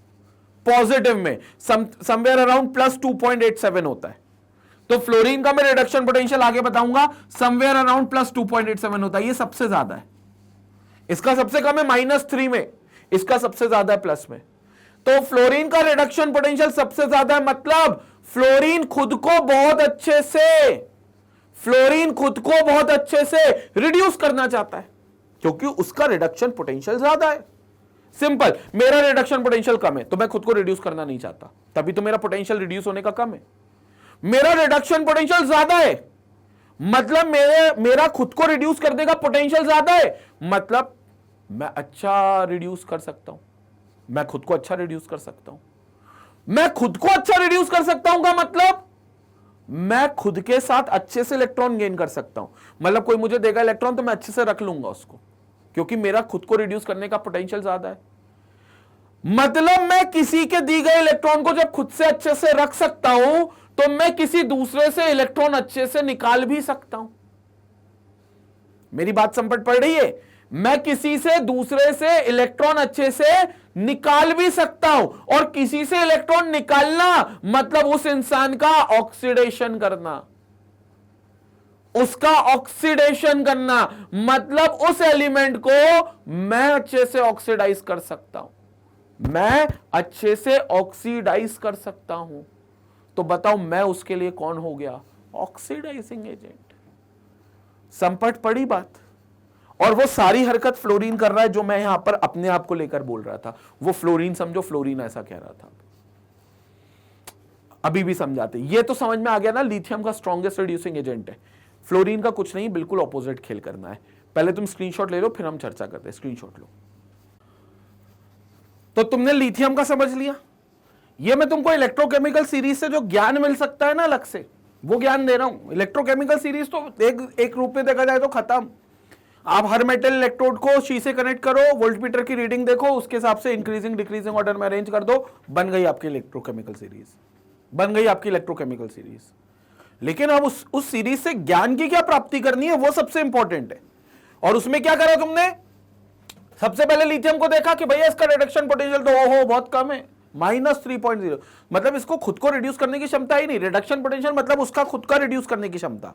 पॉजिटिव में, समवेयर अराउंड प्लस 2.87 होता है। तो फ्लोरीन का मैं रिडक्शन पोटेंशियल आगे बताऊंगा, समवेयर अराउंड प्लस 2.87 होता है, ये सबसे ज्यादा है। इसका सबसे कम है -3 में, इसका सबसे ज्यादा है प्लस में। तो फ्लोरीन का रिडक्शन पोटेंशियल सबसे ज्यादा है, मतलब फ्लोरीन खुद को बहुत अच्छे से, फ्लोरीन खुद को बहुत अच्छे से रिड्यूस करना चाहता है, क्योंकि उसका रिडक्शन पोटेंशियल ज्यादा है। सिंपल, मेरा रिडक्शन पोटेंशियल कम है तो मैं खुद को रिड्यूस करना नहीं चाहता, तभी तो मेरा पोटेंशियल रिड्यूस होने का कम है। मेरा रिडक्शन पोटेंशियल ज्यादा है, मतलब मेरा खुद को रिड्यूस करने का पोटेंशियल ज्यादा है, मतलब मैं अच्छा रिड्यूस कर सकता हूं, मैं खुद को अच्छा रिड्यूस कर सकता हूं। मैं खुद को अच्छा रिड्यूस कर सकता हूं का मतलब मैं खुद के साथ अच्छे से इलेक्ट्रॉन गेन कर सकता हूं, मतलब कोई मुझे देगा इलेक्ट्रॉन तो मैं अच्छे से रख लूंगा उसको, क्योंकि मेरा खुद को रिड्यूस करने का पोटेंशियल ज्यादा है। मतलब मैं किसी के दी गए इलेक्ट्रॉन को जब खुद से अच्छे से रख सकता हूं, तो मैं किसी दूसरे से इलेक्ट्रॉन अच्छे से निकाल भी सकता हूं। मेरी बात समझ पड़ रही है? मैं किसी से दूसरे से इलेक्ट्रॉन अच्छे से निकाल भी सकता हूं, और किसी से इलेक्ट्रॉन निकालना मतलब उस इंसान का ऑक्सीडेशन करना, उसका ऑक्सीडेशन करना, मतलब उस एलिमेंट को मैं अच्छे से ऑक्सीडाइज कर सकता हूं, मैं अच्छे से ऑक्सीडाइज कर सकता हूं। तो बताओ मैं उसके लिए कौन हो गया, ऑक्सीडाइजिंग एजेंट। संपट पड़ी बात। और वो सारी हरकत फ्लोरीन कर रहा है जो मैं यहां पर अपने आप को लेकर बोल रहा था, वो फ्लोरीन समझो, फ्लोरीन ऐसा कह रहा था। अभी भी समझाते, ये तो समझ में आ गया ना, लिथियम का स्ट्रॉन्गेस्ट रिड्यूसिंग एजेंट है, फ्लोरीन का कुछ नहीं, बिल्कुल ऑपोजिट खेल करना है। पहले तुम स्क्रीनशॉट ले लो फिर हम चर्चा करते हैं, स्क्रीनशॉट लो। तो तुमने लिथियम का समझ लिया, ये मैं तुमको इलेक्ट्रोकेमिकल सीरीज से जो ज्ञान मिल सकता है ना अलग से, वो ज्ञान दे रहा हूं। इलेक्ट्रोकेमिकल सीरीज तो एक रूप में देखा जाए तो खत्म। आप हर मेटल इलेक्ट्रोड को शी से कनेक्ट करो, वोल्टमीटर की रीडिंग देखो, उसके हिसाब से इंक्रीजिंग डिक्रीजिंग ऑर्डर में अरेंज कर दो, बन गई आपकी इलेक्ट्रोकेमिकल सीरीज, बन गई आपकी इलेक्ट्रोकेमिकल सीरीज। लेकिन अब उस सीरीज से ज्ञान की क्या प्राप्ति करनी है वो सबसे इंपॉर्टेंट है। और उसमें क्या करा तुमने, सबसे पहले लिथियम को देखा कि भैया इसका रिडक्शन पोटेंशियल तो ओहो बहुत कम है, -3.0, मतलब इसको खुद को रिड्यूस करने की क्षमता ही नहीं। रिडक्शन पोटेंशियल मतलब उसका खुद का रिड्यूस करने की क्षमता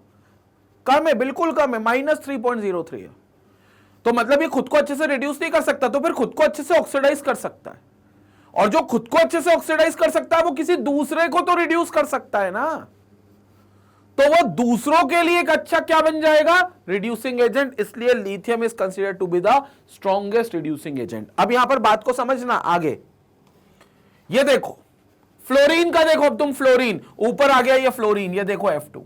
कम है, बिल्कुल कम है, -3.03 है। तो मतलब ये खुद को अच्छे से रिड्यूस नहीं कर सकता, तो फिर खुद को अच्छे से ऑक्सीडाइज कर सकता है, और जो खुद को अच्छे से ऑक्सीडाइज कर सकता है वो किसी दूसरे को तो रिड्यूस कर सकता है ना, तो वो दूसरों के लिए एक अच्छा क्या बन जाएगा, रिड्यूसिंग एजेंट। इसलिए lithium is considered to be the strongest reducing agent. अब यहां पर बात को समझना आगे, ये देखो फ्लोरीन का, देखो अब तुम फ्लोरीन ऊपर आ गया, ये फ्लोरीन, ये देखो F2।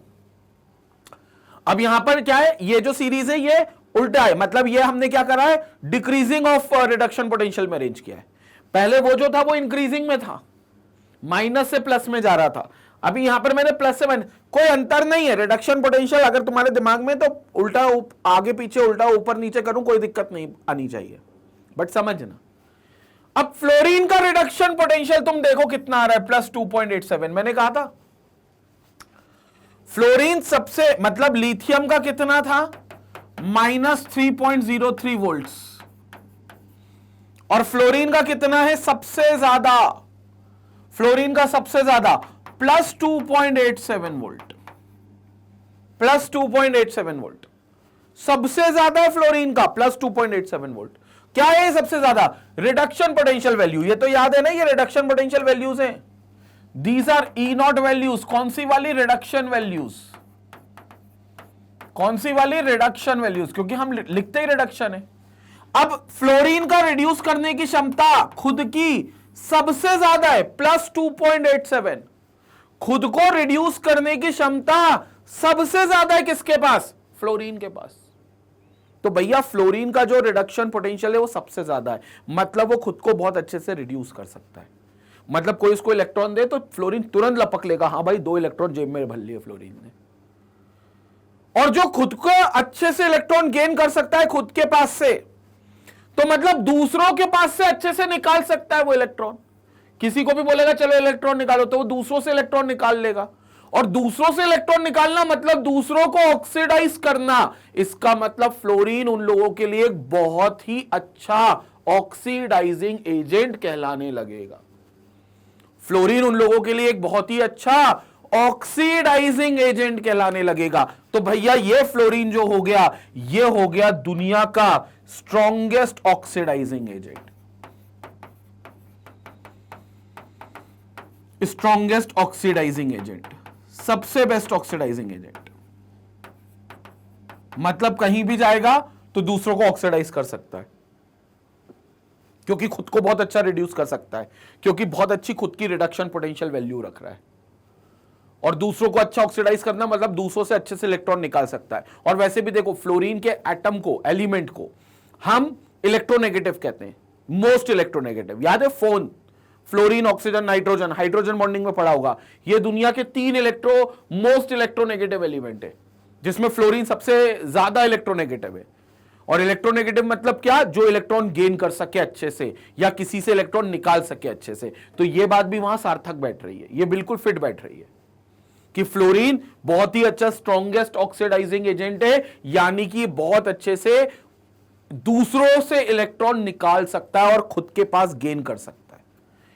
अब यहां पर क्या है, ये जो सीरीज है ये उल्टा है, मतलब ये हमने क्या करा है, डिक्रीजिंग ऑफ रिडक्शन पोटेंशियल में अरेंज किया है। पहले वो जो था वो इंक्रीजिंग में था, माइनस से प्लस में जा रहा था, अभी यहां पर मैंने प्लस से माइनस, कोई अंतर नहीं है। रिडक्शन पोटेंशियल अगर तुम्हारे दिमाग में, तो उल्टा आगे पीछे, उल्टा ऊपर नीचे करूं कोई दिक्कत नहीं आनी चाहिए, बट समझना। अब फ्लोरीन का रिडक्शन पोटेंशियल तुम देखो कितना आ रहा है, +2.87। मैंने कहा था फ्लोरीन सबसे, मतलब लिथियम का कितना था, -3.03 वोल्ट, और फ्लोरीन का कितना है सबसे ज्यादा, फ्लोरीन का सबसे ज्यादा +2.87 वोल्ट, +2.87 वोल्ट सबसे ज्यादा है फ्लोरीन का, +2.87 वोल्ट। क्या है सबसे ज्यादा, रिडक्शन पोटेंशियल वैल्यू। ये तो याद है ना, ये रिडक्शन पोटेंशियल वैल्यूज हैं, दीज आर E0 वैल्यूज। कौन सी वाली, रिडक्शन वैल्यूज। कौन सी वाली, रिडक्शन वैल्यूज, क्योंकि हम लिखते ही रिडक्शन है। अब फ्लोरीन का रिड्यूस करने की क्षमता खुद की सबसे ज्यादा है, +2.87। खुद को रिड्यूस करने की क्षमता सबसे ज्यादा है किसके पास, फ्लोरीन के पास। तो भैया फ्लोरीन का जो रिडक्शन पोटेंशियल है वो सबसे ज्यादा है, मतलब वो खुद को बहुत अच्छे से रिड्यूस कर सकता है। मतलब कोई इसको इलेक्ट्रॉन दे तो फ्लोरीन तुरंत लपक लेगा, हाँ भाई 2 इलेक्ट्रॉन जेब में भर लिए फ्लोरीन ने। और जो खुद को अच्छे से इलेक्ट्रॉन गेन कर सकता है खुद के पास से, तो मतलब दूसरों के पास से अच्छे से निकाल सकता है वो इलेक्ट्रॉन। किसी को भी बोलेगा चलो इलेक्ट्रॉन निकालो, तो वो दूसरों से इलेक्ट्रॉन निकाल लेगा, और दूसरों से इलेक्ट्रॉन निकालना मतलब दूसरों को ऑक्सीडाइज करना। इसका मतलब फ्लोरीन उन लोगों के लिए एक बहुत ही अच्छा ऑक्सीडाइजिंग एजेंट कहलाने लगेगा। फ्लोरीन उन लोगों के लिए एक बहुत ही अच्छा ऑक्सीडाइजिंग एजेंट कहलाने लगेगा। तो भैया ये फ्लोरीन जो हो गया, ये हो गया दुनिया का strongest oxidising agent, strongest oxidising agent, सबसे बेस्ट ऑक्सीडाइजिंग एजेंट। मतलब कहीं भी जाएगा तो दूसरों को ऑक्सीडाइज कर सकता है, क्योंकि खुद को बहुत अच्छा रिड्यूस कर सकता है, क्योंकि बहुत अच्छी खुद की रिडक्शन पोटेंशियल वैल्यू रख रहा है। और दूसरों को अच्छा ऑक्सीडाइज करना मतलब दूसरों से अच्छे से इलेक्ट्रॉन निकाल सकता है। और वैसे भी देखो फ्लोरीन के एटम को, एलिमेंट को हम इलेक्ट्रोनेगेटिव कहते हैं, मोस्ट इलेक्ट्रोनेगेटिव। याद है phone, fluorine, oxygen, nitrogen, hydrogen bonding में पड़ा होगा। ये दुनिया के 3 मोस्ट इलेक्ट्रोनेगेटिव एलिमेंट है, जिसमें फ्लोरीन सबसे ज्यादा इलेक्ट्रोनेगेटिव है। और इलेक्ट्रोनेगेटिव मतलब क्या, जो इलेक्ट्रॉन गेन कर सके अच्छे से, या किसी से इलेक्ट्रॉन निकाल सके अच्छे से। तो ये बात भी वहां सार्थक बैठ रही है, ये बिल्कुल फिट बैठ रही है कि फ्लोरीन बहुत ही अच्छा स्ट्रॉन्गेस्ट ऑक्सीडाइजिंग एजेंट है, यानी कि बहुत अच्छे से दूसरों से इलेक्ट्रॉन निकाल सकता है और खुद के पास गेन कर सकता है।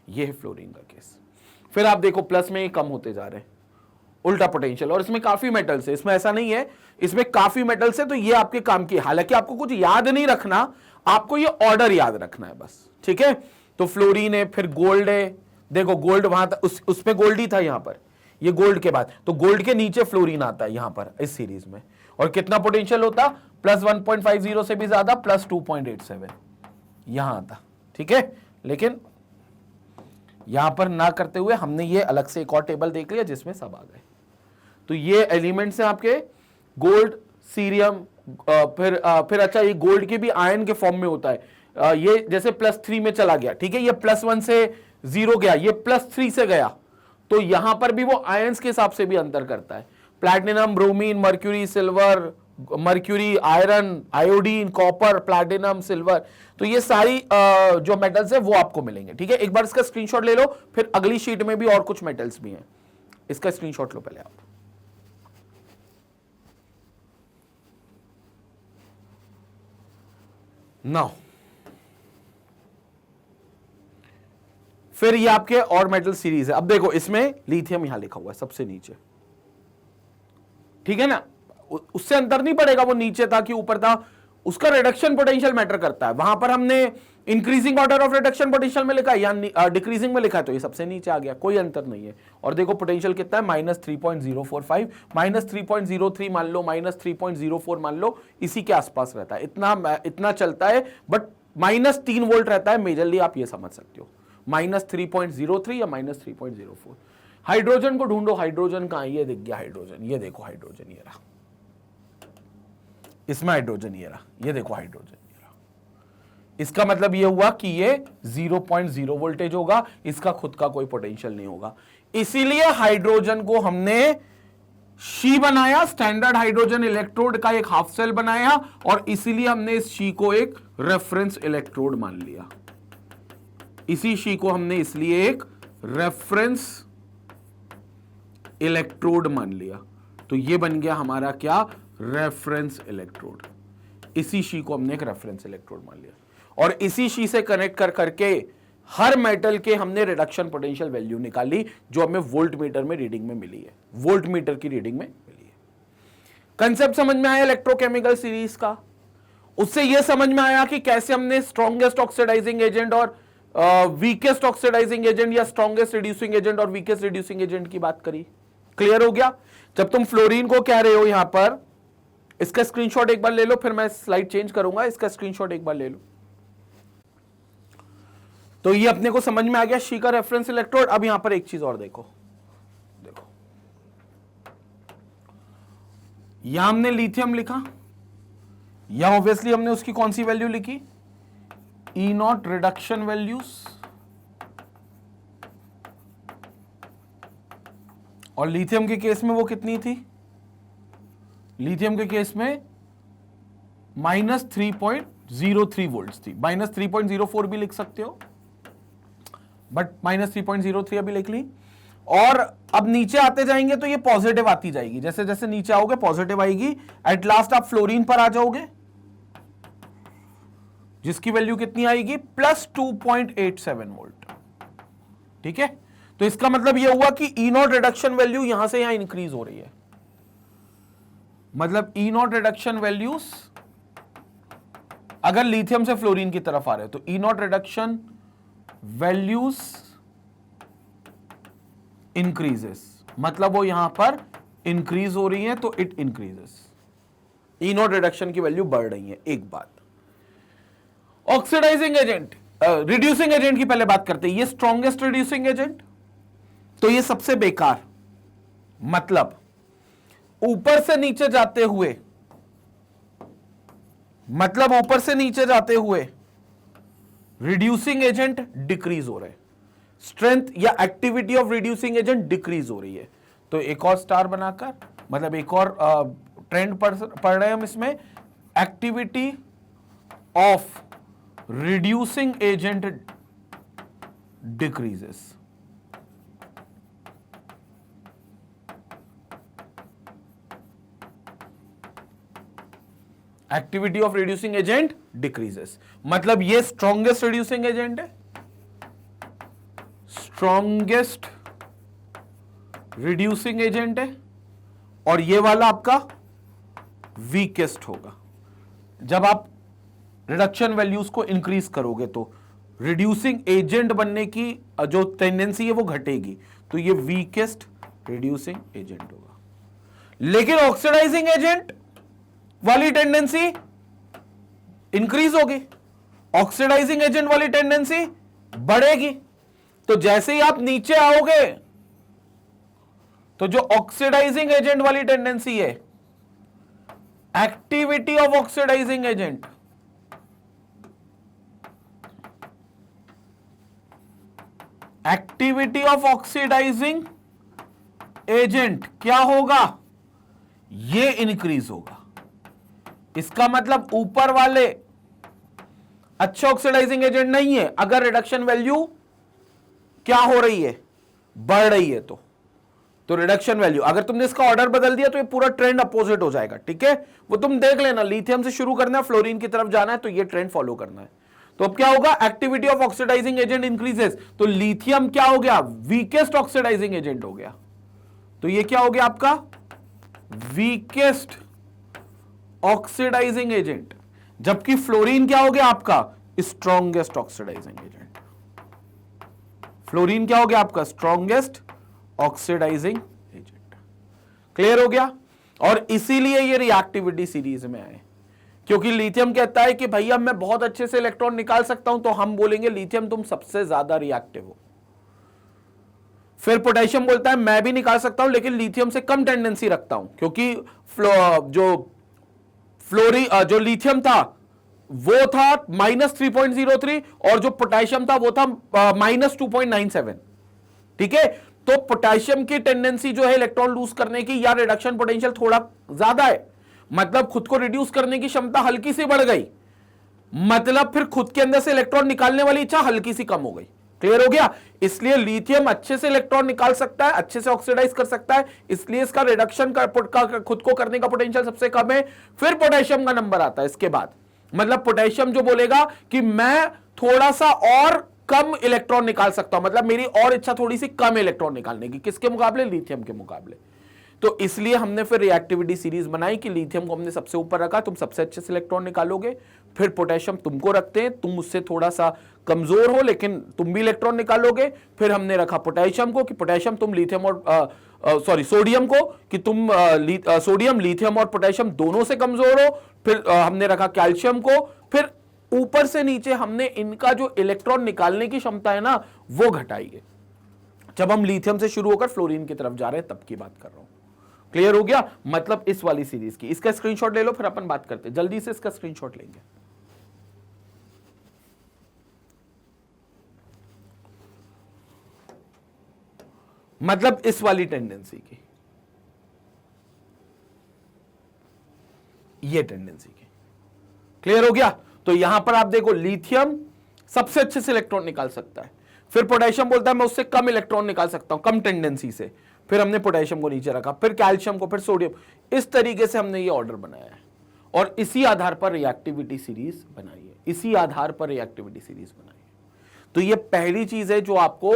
यह है फ्लोरीन का केस। फिर आप देखो प्लस में ये कम होते जा रहे हैं, उल्टा पोटेंशियल, और इसमें काफी मेटल्स है, इसमें ऐसा नहीं है, इसमें काफी मेटल्स है। तो ये आपके काम की, हालांकि आपको कुछ याद नहीं रखना, आपको ये ऑर्डर याद रखना है बस, ठीक है। तो फ्लोरीन है, फिर गोल्ड है, देखो गोल्ड वहां उसमें गोल्ड ही था, यहां पर ये गोल्ड के बाद, तो गोल्ड के नीचे फ्लोरीन आता है यहां पर इस सीरीज में। और कितना पोटेंशियल होता, +1.50 से भी ज्यादा, +2.87 यहां आता, ठीक है। लेकिन यहां पर ना करते हुए हमने ये अलग से एक और टेबल देख लिया जिसमें सब आ गए। तो ये एलिमेंट्स हैं आपके, गोल्ड, सीरियम, फिर अच्छा ये गोल्ड के भी आयन के फॉर्म में होता है। ये जैसे +3 में चला गया, ठीक है, ये +1 से 0 गया, ये +3 से गया, तो यहां पर भी वो आयंस के हिसाब से भी अंतर करता है। Platinum, bromine, mercury, silver, mercury, iron, iodine, copper, platinum, silver, तो ये सारी जो मेटल्स है वो आपको मिलेंगे, ठीक है। एक बार इसका स्क्रीनशॉट ले लो, फिर अगली शीट में भी और कुछ मेटल्स भी हैं, इसका स्क्रीनशॉट लो पहले आप। नाउ फिर ये आपके और मेटल सीरीज है। अब देखो इसमें लिथियम यहां लिखा हुआ है सबसे नीचे, ठीक है ना, उससे अंतर नहीं पड़ेगा, वो नीचे था कि ऊपर था, उसका रिडक्शन पोटेंशियल मैटर करता है। वहां पर हमने increasing order of reduction potential में लिखा है या डिक्रीजिंग में लिखा है, तो ये सबसे नीचे आ गया, कोई अंतर नहीं है। और देखो पोटेंशियल कितना है, -3.045, -3.03 मान लो, -3.04 मान लो, इसी के आसपास रहता है, इतना चलता है, बट -3 वोल्ट रहता है मेजरली, आप ये समझ सकते हो, -3.03 या -3.04। हाइड्रोजन को ढूंढो, हाइड्रोजन कहां, ये दिख गया हाइड्रोजन, ये देखो हाइड्रोजन, ये रहा, इसमें हाइड्रोजन ये रहा, ये देखो हाइड्रोजन ये रहा। इसका मतलब ये हुआ कि ये 0.0 वोल्टेज होगा, इसका खुद का कोई पोटेंशियल नहीं होगा। इसीलिए हाइड्रोजन को हमने शी बनाया, स्टैंडर्ड हाइड्रोजन इलेक्ट्रोड का एक हाफ सेल बनाया, और इसीलिए हमने इस शी को एक रेफरेंस इलेक्ट्रोड मान लिया। इसी शी को हमने इसलिए एक रेफरेंस इलेक्ट्रोड मान लिया। तो ये बन गया हमारा क्या, रेफरेंस इलेक्ट्रोड। इसी शी को हमने एक रेफरेंस इलेक्ट्रोड मान लिया, और इसी शी से कनेक्ट कर करके हर मेटल के हमने रिडक्शन पोटेंशियल वैल्यू निकाली, जो हमें वोल्ट मीटर में रीडिंग में मिली है, वोल्ट मीटर की रीडिंग में मिली है। कंसेप्ट समझ में आया इलेक्ट्रोकेमिकल सीरीज का। उससे यह समझ में आया कि कैसे हमने स्ट्रॉन्गेस्ट ऑक्सीडाइजिंग एजेंट और वीकेस्ट ऑक्सीडाइजिंग एजेंट, या स्ट्रॉन्गेस्ट रिड्यूसिंग एजेंट और वीकेस्ट रिड्यूसिंग एजेंट की बात करी। क्लियर हो गया। जब तुम फ्लोरीन को कह रहे हो यहां पर, इसका स्क्रीनशॉट एक बार ले लो, फिर मैं स्लाइड चेंज करूंगा, इसका स्क्रीनशॉट एक बार ले लो। तो ये अपने को समझ में आ गया शी का रेफरेंस इलेक्ट्रोड। अब यहां पर एक चीज और देखो, यहां हमने लिथियम लिखा, यहां ऑब्वियसली हमने उसकी कौन सी वैल्यू लिखी, E0 रिडक्शन वैल्यूज, और लिथियम के केस में वो कितनी थी, लिथियम के केस में -3.03 वोल्ट्स थी, -3.04 भी लिख सकते हो, बट -3.03 अभी लिख ली। और अब नीचे आते जाएंगे तो ये पॉजिटिव आती जाएगी, जैसे जैसे नीचे आओगे पॉजिटिव आएगी, एट लास्ट आप फ्लोरीन पर आ जाओगे, जिसकी वैल्यू कितनी आएगी, +2.87 वोल्ट। ठीक है, तो इसका मतलब यह हुआ कि E0 रिडक्शन वैल्यू यहां से यहां इंक्रीज हो रही है, मतलब E0 रिडक्शन वैल्यूज अगर लिथियम से फ्लोरीन की तरफ आ रहे हैं तो E0 रिडक्शन वैल्यूज इंक्रीजेस, मतलब वो यहां पर इंक्रीज हो रही है, तो इट इंक्रीजेस, E0 रिडक्शन की वैल्यू बढ़ रही है। एक बात, ऑक्सीडाइजिंग एजेंट, रिड्यूसिंग एजेंट की पहले बात करते हैं। ये स्ट्रॉन्गेस्ट रिड्यूसिंग एजेंट, तो ये सबसे बेकार, मतलब ऊपर से नीचे जाते हुए, मतलब ऊपर से नीचे जाते हुए रिड्यूसिंग एजेंट डिक्रीज हो रहे हैं, स्ट्रेंथ या activity of reducing agent decrease हो रही है। तो एक और स्टार बनाकर, मतलब एक और ट्रेंड पढ़ रहे हैं हम इसमें, activity of reducing agent decreases. Activity of reducing agent decreases, मतलब ये स्ट्रॉन्गेस्ट रिड्यूसिंग एजेंट है, स्ट्रॉन्गेस्ट रिड्यूसिंग एजेंट है, और ये वाला आपका वीकेस्ट होगा। जब आप रिडक्शन वैल्यूज को इंक्रीज करोगे तो रिड्यूसिंग एजेंट बनने की जो टेंडेंसी है वो घटेगी, तो ये वीकेस्ट रिड्यूसिंग एजेंट होगा। लेकिन ऑक्सीडाइजिंग एजेंट वाली टेंडेंसी इंक्रीज होगी, ऑक्सीडाइजिंग एजेंट वाली टेंडेंसी बढ़ेगी। तो जैसे ही आप नीचे आओगे तो जो ऑक्सीडाइजिंग एजेंट वाली टेंडेंसी है, activity of oxidising agent, activity of oxidising agent क्या होगा, ये इंक्रीज होगा। इसका मतलब ऊपर वाले अच्छे ऑक्सीडाइजिंग एजेंट नहीं है, अगर रिडक्शन वैल्यू क्या हो रही है, बढ़ रही है, तो रिडक्शन वैल्यू, अगर तुमने इसका ऑर्डर बदल दिया तो ये पूरा ट्रेंड अपोजिट हो जाएगा। ठीक है, वो तुम देख लेना, लिथियम से शुरू करना है, फ्लोरीन की तरफ जाना है, तो ये ट्रेंड फॉलो करना है। तो अब क्या होगा, activity of oxidising agent increases, तो लिथियम क्या हो गया, वीकेस्ट ऑक्सीडाइजिंग एजेंट हो गया। तो ये क्या हो गया आपका, वीकेस्ट ऑक्सीडाइजिंग एजेंट, जबकि फ्लोरीन क्या हो गया आपका, स्ट्रॉन्गेस्ट ऑक्सीडाइजिंग एजेंट। फ्लोरीन क्या हो गया आपका, स्ट्रॉन्गेस्ट ऑक्सीडाइजिंग एजेंट। क्लियर हो गया। और इसीलिए ये रिएक्टिविटी सीरीज में आए, क्योंकि लिथियम कहता है कि भैया मैं बहुत अच्छे से इलेक्ट्रॉन निकाल सकता हूं, तो हम बोलेंगे लिथियम तुम सबसे ज्यादा रिएक्टिव हो। फिर पोटेशियम बोलता है मैं भी निकाल सकता हूं लेकिन लिथियम से कम टेंडेंसी रखता हूं, क्योंकि जो लिथियम था वो था -3.03 और जो पोटेशियम था वो था -2.97। ठीक है, तो पोटेशियम की टेंडेंसी जो है इलेक्ट्रॉन लूज करने की या रिडक्शन पोटेंशियल थोड़ा ज्यादा है, मतलब खुद को रिड्यूस करने की क्षमता हल्की सी बढ़ गई, मतलब फिर खुद के अंदर से इलेक्ट्रॉन निकालने वाली इच्छा हल्की सी कम हो गई। क्लियर हो गया। इसलिए लिथियम अच्छे से इलेक्ट्रॉन निकाल सकता है, अच्छे से ऑक्सीडाइज कर सकता है, इसलिए इसका रिडक्शन का खुद को करने का पोटेंशियल सबसे कम है। फिर पोटेशियम का नंबर आता है इसके बाद, मतलब पोटेशियम जो बोलेगा कि मैं थोड़ा सा और कम इलेक्ट्रॉन निकाल सकता हूं, मतलब मेरी और इच्छा थोड़ी सी कम इलेक्ट्रॉन निकालने की, किसके मुकाबले, लिथियम के मुकाबले। तो इसलिए हमने फिर रिएक्टिविटी सीरीज बनाई कि लिथियम को हमने सबसे ऊपर रखा, तुम सबसे अच्छे से इलेक्ट्रॉन निकालोगे। फिर पोटेशियम तुमको रखते हैं, तुम उससे थोड़ा सा कमजोर हो लेकिन तुम भी इलेक्ट्रॉन निकालोगे। फिर हमने रखा पोटेशियम को कि पोटेशियम तुम लिथियम और सोडियम को कि तुम सोडियम, लिथियम और पोटेशियम दोनों से कमजोर हो। फिर हमने रखा कैल्शियम को। फिर ऊपर से नीचे हमने इनका जो इलेक्ट्रॉन निकालने की क्षमता है ना वो घटाई है। जब हम लिथियम से शुरू होकर फ्लोरीन की तरफ जा रहे हैं तब की बात कर रहा हूं। क्लियर हो गया, मतलब इस वाली सीरीज की। इसका स्क्रीनशॉट ले लो, फिर अपन बात करते हैं, जल्दी से इसका स्क्रीनशॉट लेंगे। मतलब इस वाली टेंडेंसी की, ये टेंडेंसी की। क्लियर हो गया। तो यहां पर आप देखो लिथियम सबसे अच्छे से इलेक्ट्रॉन निकाल सकता है, फिर पोटेशियम बोलता है मैं उससे कम इलेक्ट्रॉन निकाल सकता हूं, कम टेंडेंसी से। फिर हमने पोटेशियम को नीचे रखा, फिर कैल्शियम को, फिर सोडियम। इस तरीके से हमने ये ऑर्डर बनाया है और इसी आधार पर रिएक्टिविटी सीरीज बनाई है, इसी आधार पर रिएक्टिविटी सीरीज बनाई है। तो ये पहली चीज है जो आपको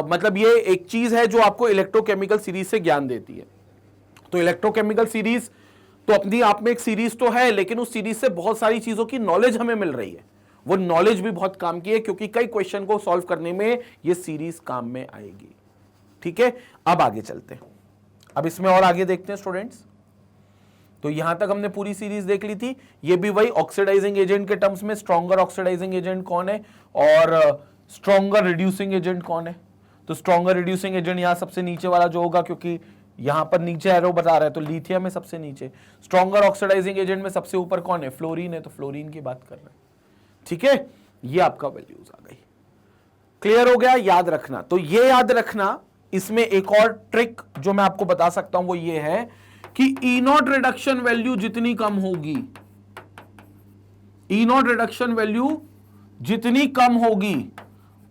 मतलब ये एक चीज है जो आपको इलेक्ट्रोकेमिकल सीरीज से ज्ञान देती है। तो इलेक्ट्रोकेमिकल सीरीज तो अपनी आप में एक सीरीज तो है, लेकिन उस सीरीज से बहुत सारी चीजों की नॉलेज हमें मिल रही है। वो नॉलेज भी बहुत काम की है, क्योंकि कई क्वेश्चन को सॉल्व करने में ये सीरीज काम में आएगी। ठीक है, अब आगे चलते हैं। अब इसमें और आगे देखते हैं स्टूडेंट्स। तो यहां तक हमने पूरी सीरीज देख ली थी। ये भी वही ऑक्सीडाइजिंग एजेंट के टर्म्स में स्ट्रॉन्गर ऑक्सीडाइजिंग एजेंट कौन है और स्ट्रॉन्गर रिड्यूसिंग एजेंट कौन है। तो स्ट्रॉन्गर रिड्यूसिंग एजेंट यहां सबसे नीचे वाला जो होगा, क्योंकि यहां पर नीचे एरो बता रहा है, तो लिथियम है सबसे नीचे। स्ट्रॉन्गर ऑक्सीडाइजिंग एजेंट में सबसे ऊपर कौन है, फ्लोरीन है, तो फ्लोरीन की बात कर रहे हैं। ठीक है, ये आपका वैल्यूज आ गई। क्लियर हो गया, याद रखना। तो ये याद रखना, इसमें एक और ट्रिक जो मैं आपको बता सकता हूं वो ये है कि ई नॉट रिडक्शन वैल्यू जितनी कम होगी, ई नॉट रिडक्शन वैल्यू जितनी कम होगी,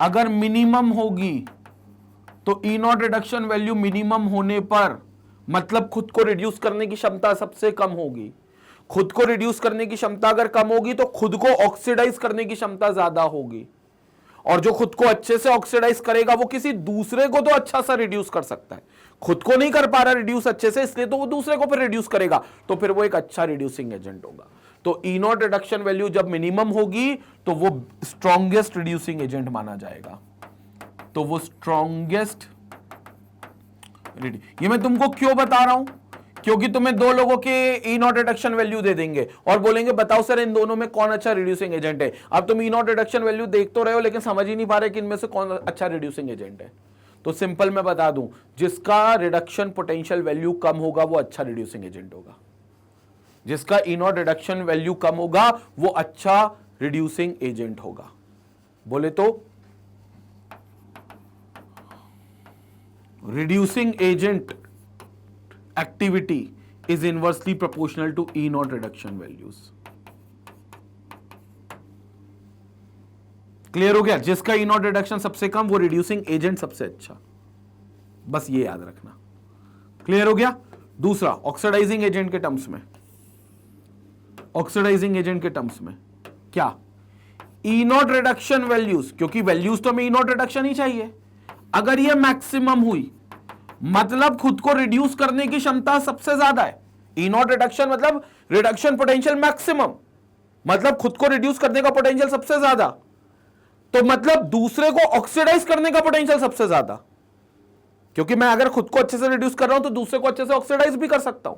अगर मिनिमम होगी, तो ई नॉट रिडक्शन वैल्यू मिनिमम होने पर मतलब खुद को रिड्यूस करने की क्षमता सबसे कम होगी। खुद को रिड्यूस करने की क्षमता अगर कम होगी तो खुद को ऑक्सीडाइज करने की क्षमता ज्यादा होगी, और जो खुद को अच्छे से ऑक्सीडाइज करेगा वो किसी दूसरे को तो अच्छा सा रिड्यूस कर सकता है। खुद को नहीं कर पा रहा रिड्यूस अच्छे से, इसलिए तो वो दूसरे को फिर रिड्यूस करेगा, तो फिर वो एक अच्छा रिड्यूसिंग एजेंट होगा। तो ई नॉट रिडक्शन वैल्यू जब मिनिमम होगी तो वो स्ट्रॉन्गेस्ट रिड्यूसिंग एजेंट माना जाएगा। तो वो स्ट्रॉन्गेस्ट, ये मैं तुमको क्यों बता रहा हूं, क्योंकि तुम्हें दो लोगों के ई नॉट रिडक्शन वैल्यू दे देंगे और बोलेंगे बताओ सर इन दोनों में कौन अच्छा रिड्यूसिंग एजेंट है। अब तुम ई नॉट रिडक्शन वैल्यू देख तो रहे हो लेकिन समझ ही नहीं पा रहे कि इनमें से कौन अच्छा रिड्यूसिंग एजेंट है। तो सिंपल मैं बता दूं, जिसका रिडक्शन पोटेंशियल वैल्यू कम होगा वो अच्छा रिड्यूसिंग एजेंट होगा। जिसका ई नॉट रिडक्शन वैल्यू कम होगा वो अच्छा रिड्यूसिंग एजेंट होगा। बोले तो reducing agent activity is inversely proportional to E naught reduction values. Clear हो गया, जिसका E naught रिडक्शन सबसे कम वो रिड्यूसिंग एजेंट सबसे अच्छा, बस ये याद रखना। क्लियर हो गया। दूसरा ऑक्सीडाइजिंग एजेंट के टर्म्स में, ऑक्सीडाइजिंग एजेंट के टर्म्स में क्या, ई नॉट रिडक्शन वैल्यूज, क्योंकि वैल्यूज तो हमें ई नॉट रिडक्शन ही चाहिए, अगर ये मैक्सिमम हुई मतलब खुद को रिड्यूस करने की क्षमता सबसे ज्यादा है। ई नॉट रिडक्शन मतलब रिडक्शन पोटेंशियल मैक्सिमम, मतलब खुद को रिड्यूस करने का पोटेंशियल सबसे ज्यादा, तो मतलब दूसरे को ऑक्सीडाइज करने का पोटेंशियल सबसे ज्यादा, क्योंकि मैं अगर खुद को अच्छे से रिड्यूस कर रहा हूं तो दूसरे को अच्छे से ऑक्सीडाइज भी कर सकता हूं,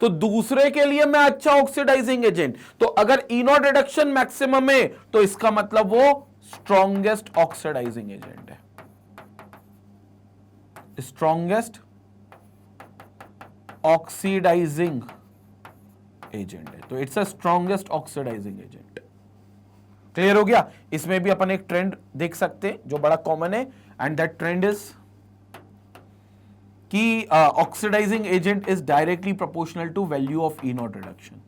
तो दूसरे के लिए मैं अच्छा ऑक्सीडाइजिंग एजेंट। तो अगर ई नॉट रिडक्शन मैक्सिमम है तो इसका मतलब वो स्ट्रॉन्गेस्ट ऑक्सीडाइजिंग एजेंट है, स्ट्रॉन्गेस्ट ऑक्सीडाइजिंग एजेंट है, तो it's a strongest oxidising agent. Clear हो गया। इसमें भी अपन एक ट्रेंड देख सकते हैं जो बड़ा कॉमन है, एंड दैट ट्रेंड इज कि oxidising agent is directly proportional to value of E not reduction.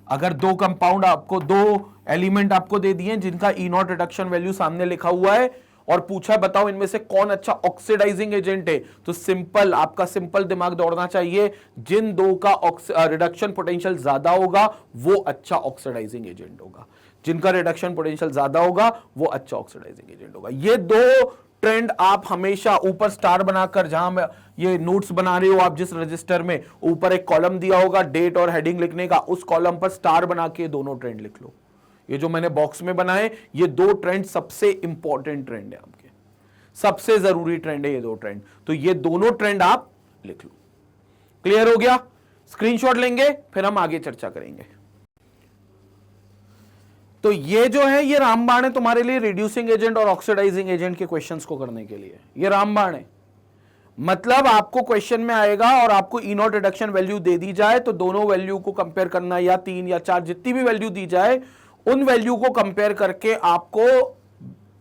अगर दो कंपाउंड आपको, दो एलिमेंट आपको दे दिए जिनका ई नॉट रिडक्शन वैल्यू सामने लिखा हुआ है और पूछा बताओ इनमें से कौन अच्छा ऑक्सीडाइजिंग एजेंट है, तो सिंपल, आपका सिंपल दिमाग दौड़ना चाहिए, जिन दो का रिडक्शन पोटेंशियल ज्यादा होगा वो अच्छा ऑक्सीडाइजिंग एजेंट होगा, जिनका रिडक्शन पोटेंशियल ज्यादा होगा वो अच्छा ऑक्सीडाइजिंग एजेंट होगा। ये दो ट्रेंड आप हमेशा ऊपर स्टार बनाकर, जहां ये नोट्स बना रहे हो आप जिस रजिस्टर में, ऊपर एक कॉलम दिया होगा डेट और हेडिंग लिखने का, उस कॉलम पर स्टार बना के दोनों ट्रेंड लिख लो। ये जो मैंने बॉक्स में बनाए ये दो ट्रेंड सबसे इंपॉर्टेंट ट्रेंड है आपके, सबसे जरूरी ट्रेंड है ये दो ट्रेंड, तो ये दोनों ट्रेंड आप लिख लो। क्लियर हो गया। स्क्रीनशॉट लेंगे फिर हम आगे चर्चा करेंगे। तो ये जो है ये रामबाण है तुम्हारे लिए रिड्यूसिंग एजेंट और ऑक्सीडाइजिंग एजेंट के क्वेश्चंस को करने के लिए। ये रामबाण है, मतलब आपको क्वेश्चन में आएगा और आपको ई नॉट रिडक्शन वैल्यू दे दी जाए तो दोनों वैल्यू को कंपेयर करना, या 3 या 4 जितनी भी वैल्यू दी जाए उन वैल्यू को कंपेयर करके आपको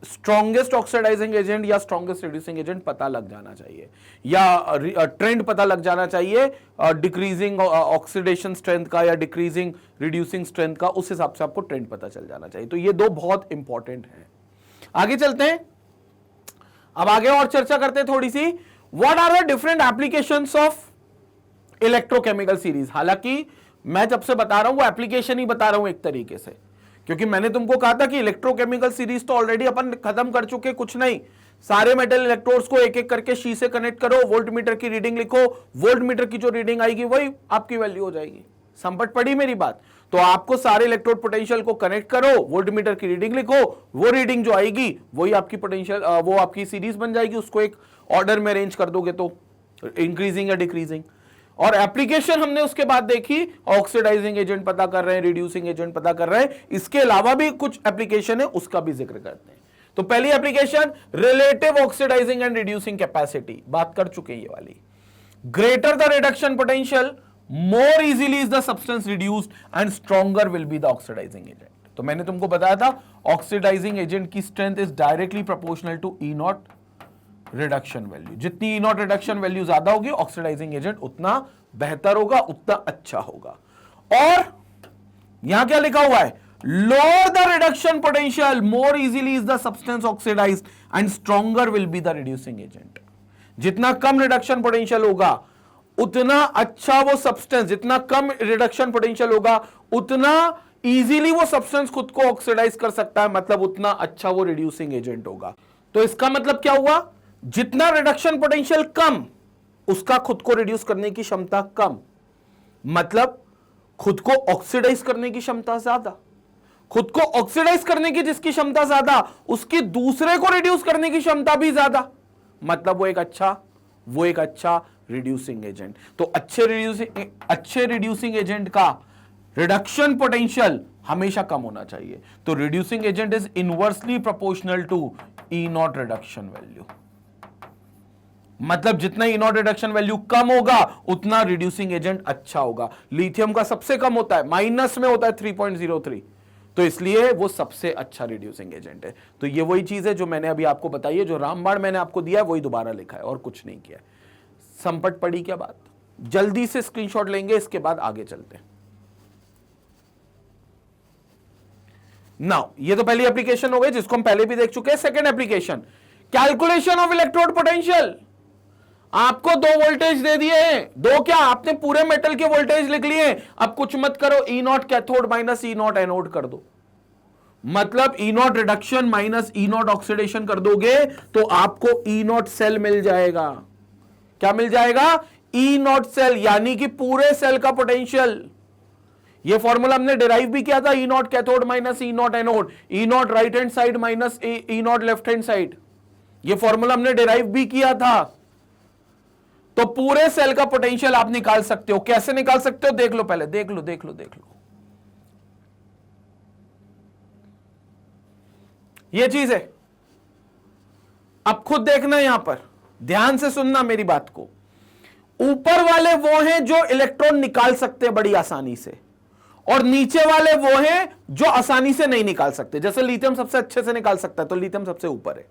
स्ट्रॉन्गेस्ट ऑक्सीडाइजिंग एजेंट या स्ट्रॉन्गेस्ट रिड्यूसिंग एजेंट पता लग जाना चाहिए, या ट्रेंड पता लग जाना चाहिए डिक्रीजिंग ऑक्सीडेशन स्ट्रेंथ का या डिक्रीजिंग रिड्यूसिंग स्ट्रेंथ का, उस हिसाब से आपको ट्रेंड पता चल जाना चाहिए। तो ये दो बहुत इंपॉर्टेंट है। आगे चलते हैं, अब आगे और चर्चा करते हैं थोड़ी सी। What are the different applications of electrochemical series. हालांकि मैं जब से बता रहा हूं वो एप्लीकेशन ही बता रहा हूं एक तरीके से, क्योंकि मैंने तुमको कहा था कि इलेक्ट्रोकेमिकल सीरीज तो ऑलरेडी अपन खत्म कर चुके, कुछ नहीं, सारे मेटल इलेक्ट्रोड्स को एक एक करके शी से कनेक्ट करो, वोल्ट मीटर की रीडिंग लिखो, वोल्ट मीटर की जो रीडिंग आएगी वही आपकी वैल्यू हो जाएगी। संपट पड़ी मेरी बात। तो आपको सारे इलेक्ट्रोड पोटेंशियल को कनेक्ट करो, वोल्ट मीटर की रीडिंग लिखो, वो रीडिंग जो आएगी वही आपकी पोटेंशियल, वो आपकी सीरीज बन जाएगी। उसको एक ऑर्डर में अरेंज कर दोगे तो इंक्रीजिंग या डिक्रीजिंग। और एप्लीकेशन हमने उसके बाद देखी, ऑक्सीडाइजिंग एजेंट पता कर रहे हैं, रिड्यूसिंग एजेंट पता कर रहे हैं, इसके अलावा भी कुछ एप्लीकेशन है उसका भी जिक्र करते हैं। तो पहली application relative oxidising and reducing capacity, बात कर चुके हैं ये वाली। Greater the reduction potential more easily is the substance reduced and stronger will be the oxidizing agent. तो मैंने तुमको बताया था ऑक्सीडाइजिंग एजेंट की strength is directly proportional to E not reduction value. जितनी ई नॉट रिडक्शन वैल्यू ज्यादा होगी oxidising agent उतना बेहतर होगा, उतना अच्छा होगा। और यहां क्या लिखा हुआ है, lower the reduction potential more easily is the substance oxidized and stronger will be the reducing agent। जितना कम रिडक्शन पोटेंशियल होगा उतना अच्छा वो सब्सटेंस, जितना कम रिडक्शन पोटेंशियल होगा उतना इजीली वो सब्सटेंस खुद को ऑक्सीडाइज कर सकता है, मतलब उतना अच्छा वो रिड्यूसिंग एजेंट होगा। तो इसका मतलब क्या हुआ, जितना रिडक्शन पोटेंशियल कम उसका खुद को रिड्यूस करने की क्षमता कम, मतलब खुद को ऑक्सीडाइज करने की क्षमता ज्यादा। खुद को ऑक्सीडाइज करने की जिसकी क्षमता ज्यादा उसकी दूसरे को रिड्यूस करने की क्षमता भी ज्यादा, मतलब वो एक अच्छा रिड्यूसिंग एजेंट। तो अच्छे रिड्यूसिंग एजेंट का रिडक्शन पोटेंशियल हमेशा कम होना चाहिए। तो reducing agent is inversely proportional to E not reduction value, मतलब जितना ई नॉट रिडक्शन वैल्यू कम होगा उतना रिड्यूसिंग एजेंट अच्छा होगा। लिथियम का सबसे कम होता है, माइनस में होता है 3.03, तो इसलिए वो सबसे अच्छा रिड्यूसिंग एजेंट है। तो ये वही चीज है जो मैंने अभी आपको बताई है, जो रामबाण मैंने आपको दिया है वही दोबारा लिखा है और कुछ नहीं किया है। संपट पड़ी क्या बात, जल्दी से स्क्रीनशॉट लेंगे, इसके बाद आगे चलते हैं। नाउ ये तो पहली एप्लीकेशन हो गई जिसको हम पहले भी देख चुके हैं। Second application, calculation of electrode potential. आपको दो वोल्टेज दे दिए हैं, दो क्या, आपने पूरे मेटल के वोल्टेज लिख लिए। अब कुछ मत करो, E naught cathode minus E naught anode कर दो, मतलब E not reduction minus E naught oxidation कर दोगे तो आपको ई नॉट सेल मिल जाएगा। क्या मिल जाएगा? ई नॉट सेल, यानी कि पूरे सेल का पोटेंशियल। ये फॉर्मूला हमने डिराइव भी किया था, E naught cathode minus E naught anode, E naught right hand side minus E naught left hand side. ये फॉर्मूला हमने डिराइव भी किया था। तो पूरे सेल का पोटेंशियल आप निकाल सकते हो। कैसे निकाल सकते हो? देख लो, पहले देख लो। ये चीज है, अब खुद देखना, यहां पर ध्यान से सुनना मेरी बात को। ऊपर वाले वो हैं जो इलेक्ट्रॉन निकाल सकते हैं बड़ी आसानी से, और नीचे वाले वो हैं जो आसानी से नहीं निकाल सकते। जैसे लिथियम सबसे अच्छे से निकाल सकता है, तो लिथियम सबसे ऊपर है।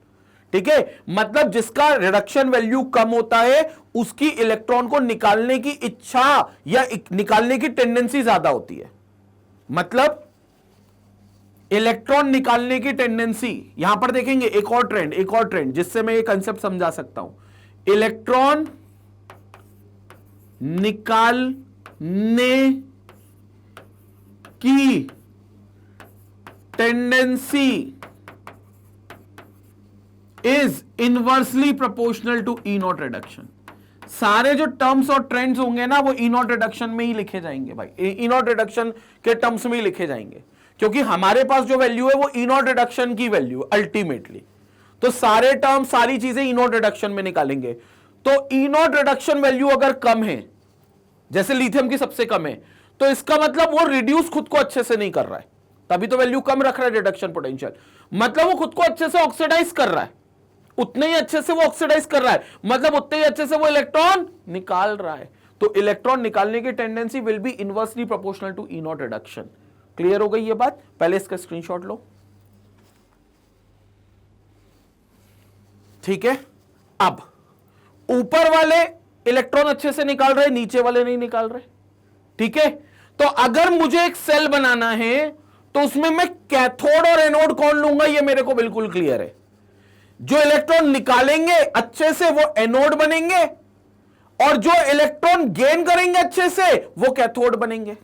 ठीक है, मतलब जिसका रिडक्शन वैल्यू कम होता है उसकी इलेक्ट्रॉन को निकालने की इच्छा या निकालने की टेंडेंसी ज्यादा होती है। मतलब इलेक्ट्रॉन निकालने की टेंडेंसी, यहां पर देखेंगे एक और ट्रेंड जिससे मैं ये कंसेप्ट समझा सकता हूं। इलेक्ट्रॉन निकालने की tendency is inversely proportional to E not reduction. सारे जो टर्म्स और ट्रेंड्स होंगे ना, वो ई नॉट रिडक्शन में ही लिखे जाएंगे भाई, ई नॉट रिडक्शन के टर्म्स में ही लिखे जाएंगे, क्योंकि हमारे पास जो वैल्यू है वो ई नॉट रिडक्शन की वैल्यू अल्टीमेटली। तो सारे टर्म, सारी चीजें ई नॉट रिडक्शन में निकालेंगे। तो ई नॉट रिडक्शन वैल्यू अगर कम है, जैसे लिथियम की सबसे कम है, तो इसका मतलब वो रिड्यूस खुद को अच्छे से नहीं कर रहा है, तभी तो वैल्यू कम रख रहा है रिडक्शन पोटेंशियल। मतलब वो खुद को अच्छे से ऑक्सीडाइज कर रहा है, उतने ही अच्छे से वो ऑक्सीडाइज कर रहा है, मतलब उतने ही अच्छे से वो इलेक्ट्रॉन निकाल रहा है। तो इलेक्ट्रॉन निकालने की tendency will be inversely proportional to E not reduction. Clear हो गई ये बात? पहले इसका स्क्रीनशॉट लो। ठीक है, अब ऊपर वाले इलेक्ट्रॉन अच्छे से निकाल रहे, नीचे वाले नहीं निकाल रहे। ठीक है, तो अगर मुझे एक सेल बनाना है तो उसमें मैं कैथोड और एनोड कौन लूंगा, ये मेरे को बिल्कुल क्लियर है। जो इलेक्ट्रॉन निकालेंगे अच्छे से वो एनोड बनेंगे, और जो इलेक्ट्रॉन गेन करेंगे अच्छे से वो कैथोड बनेंगे।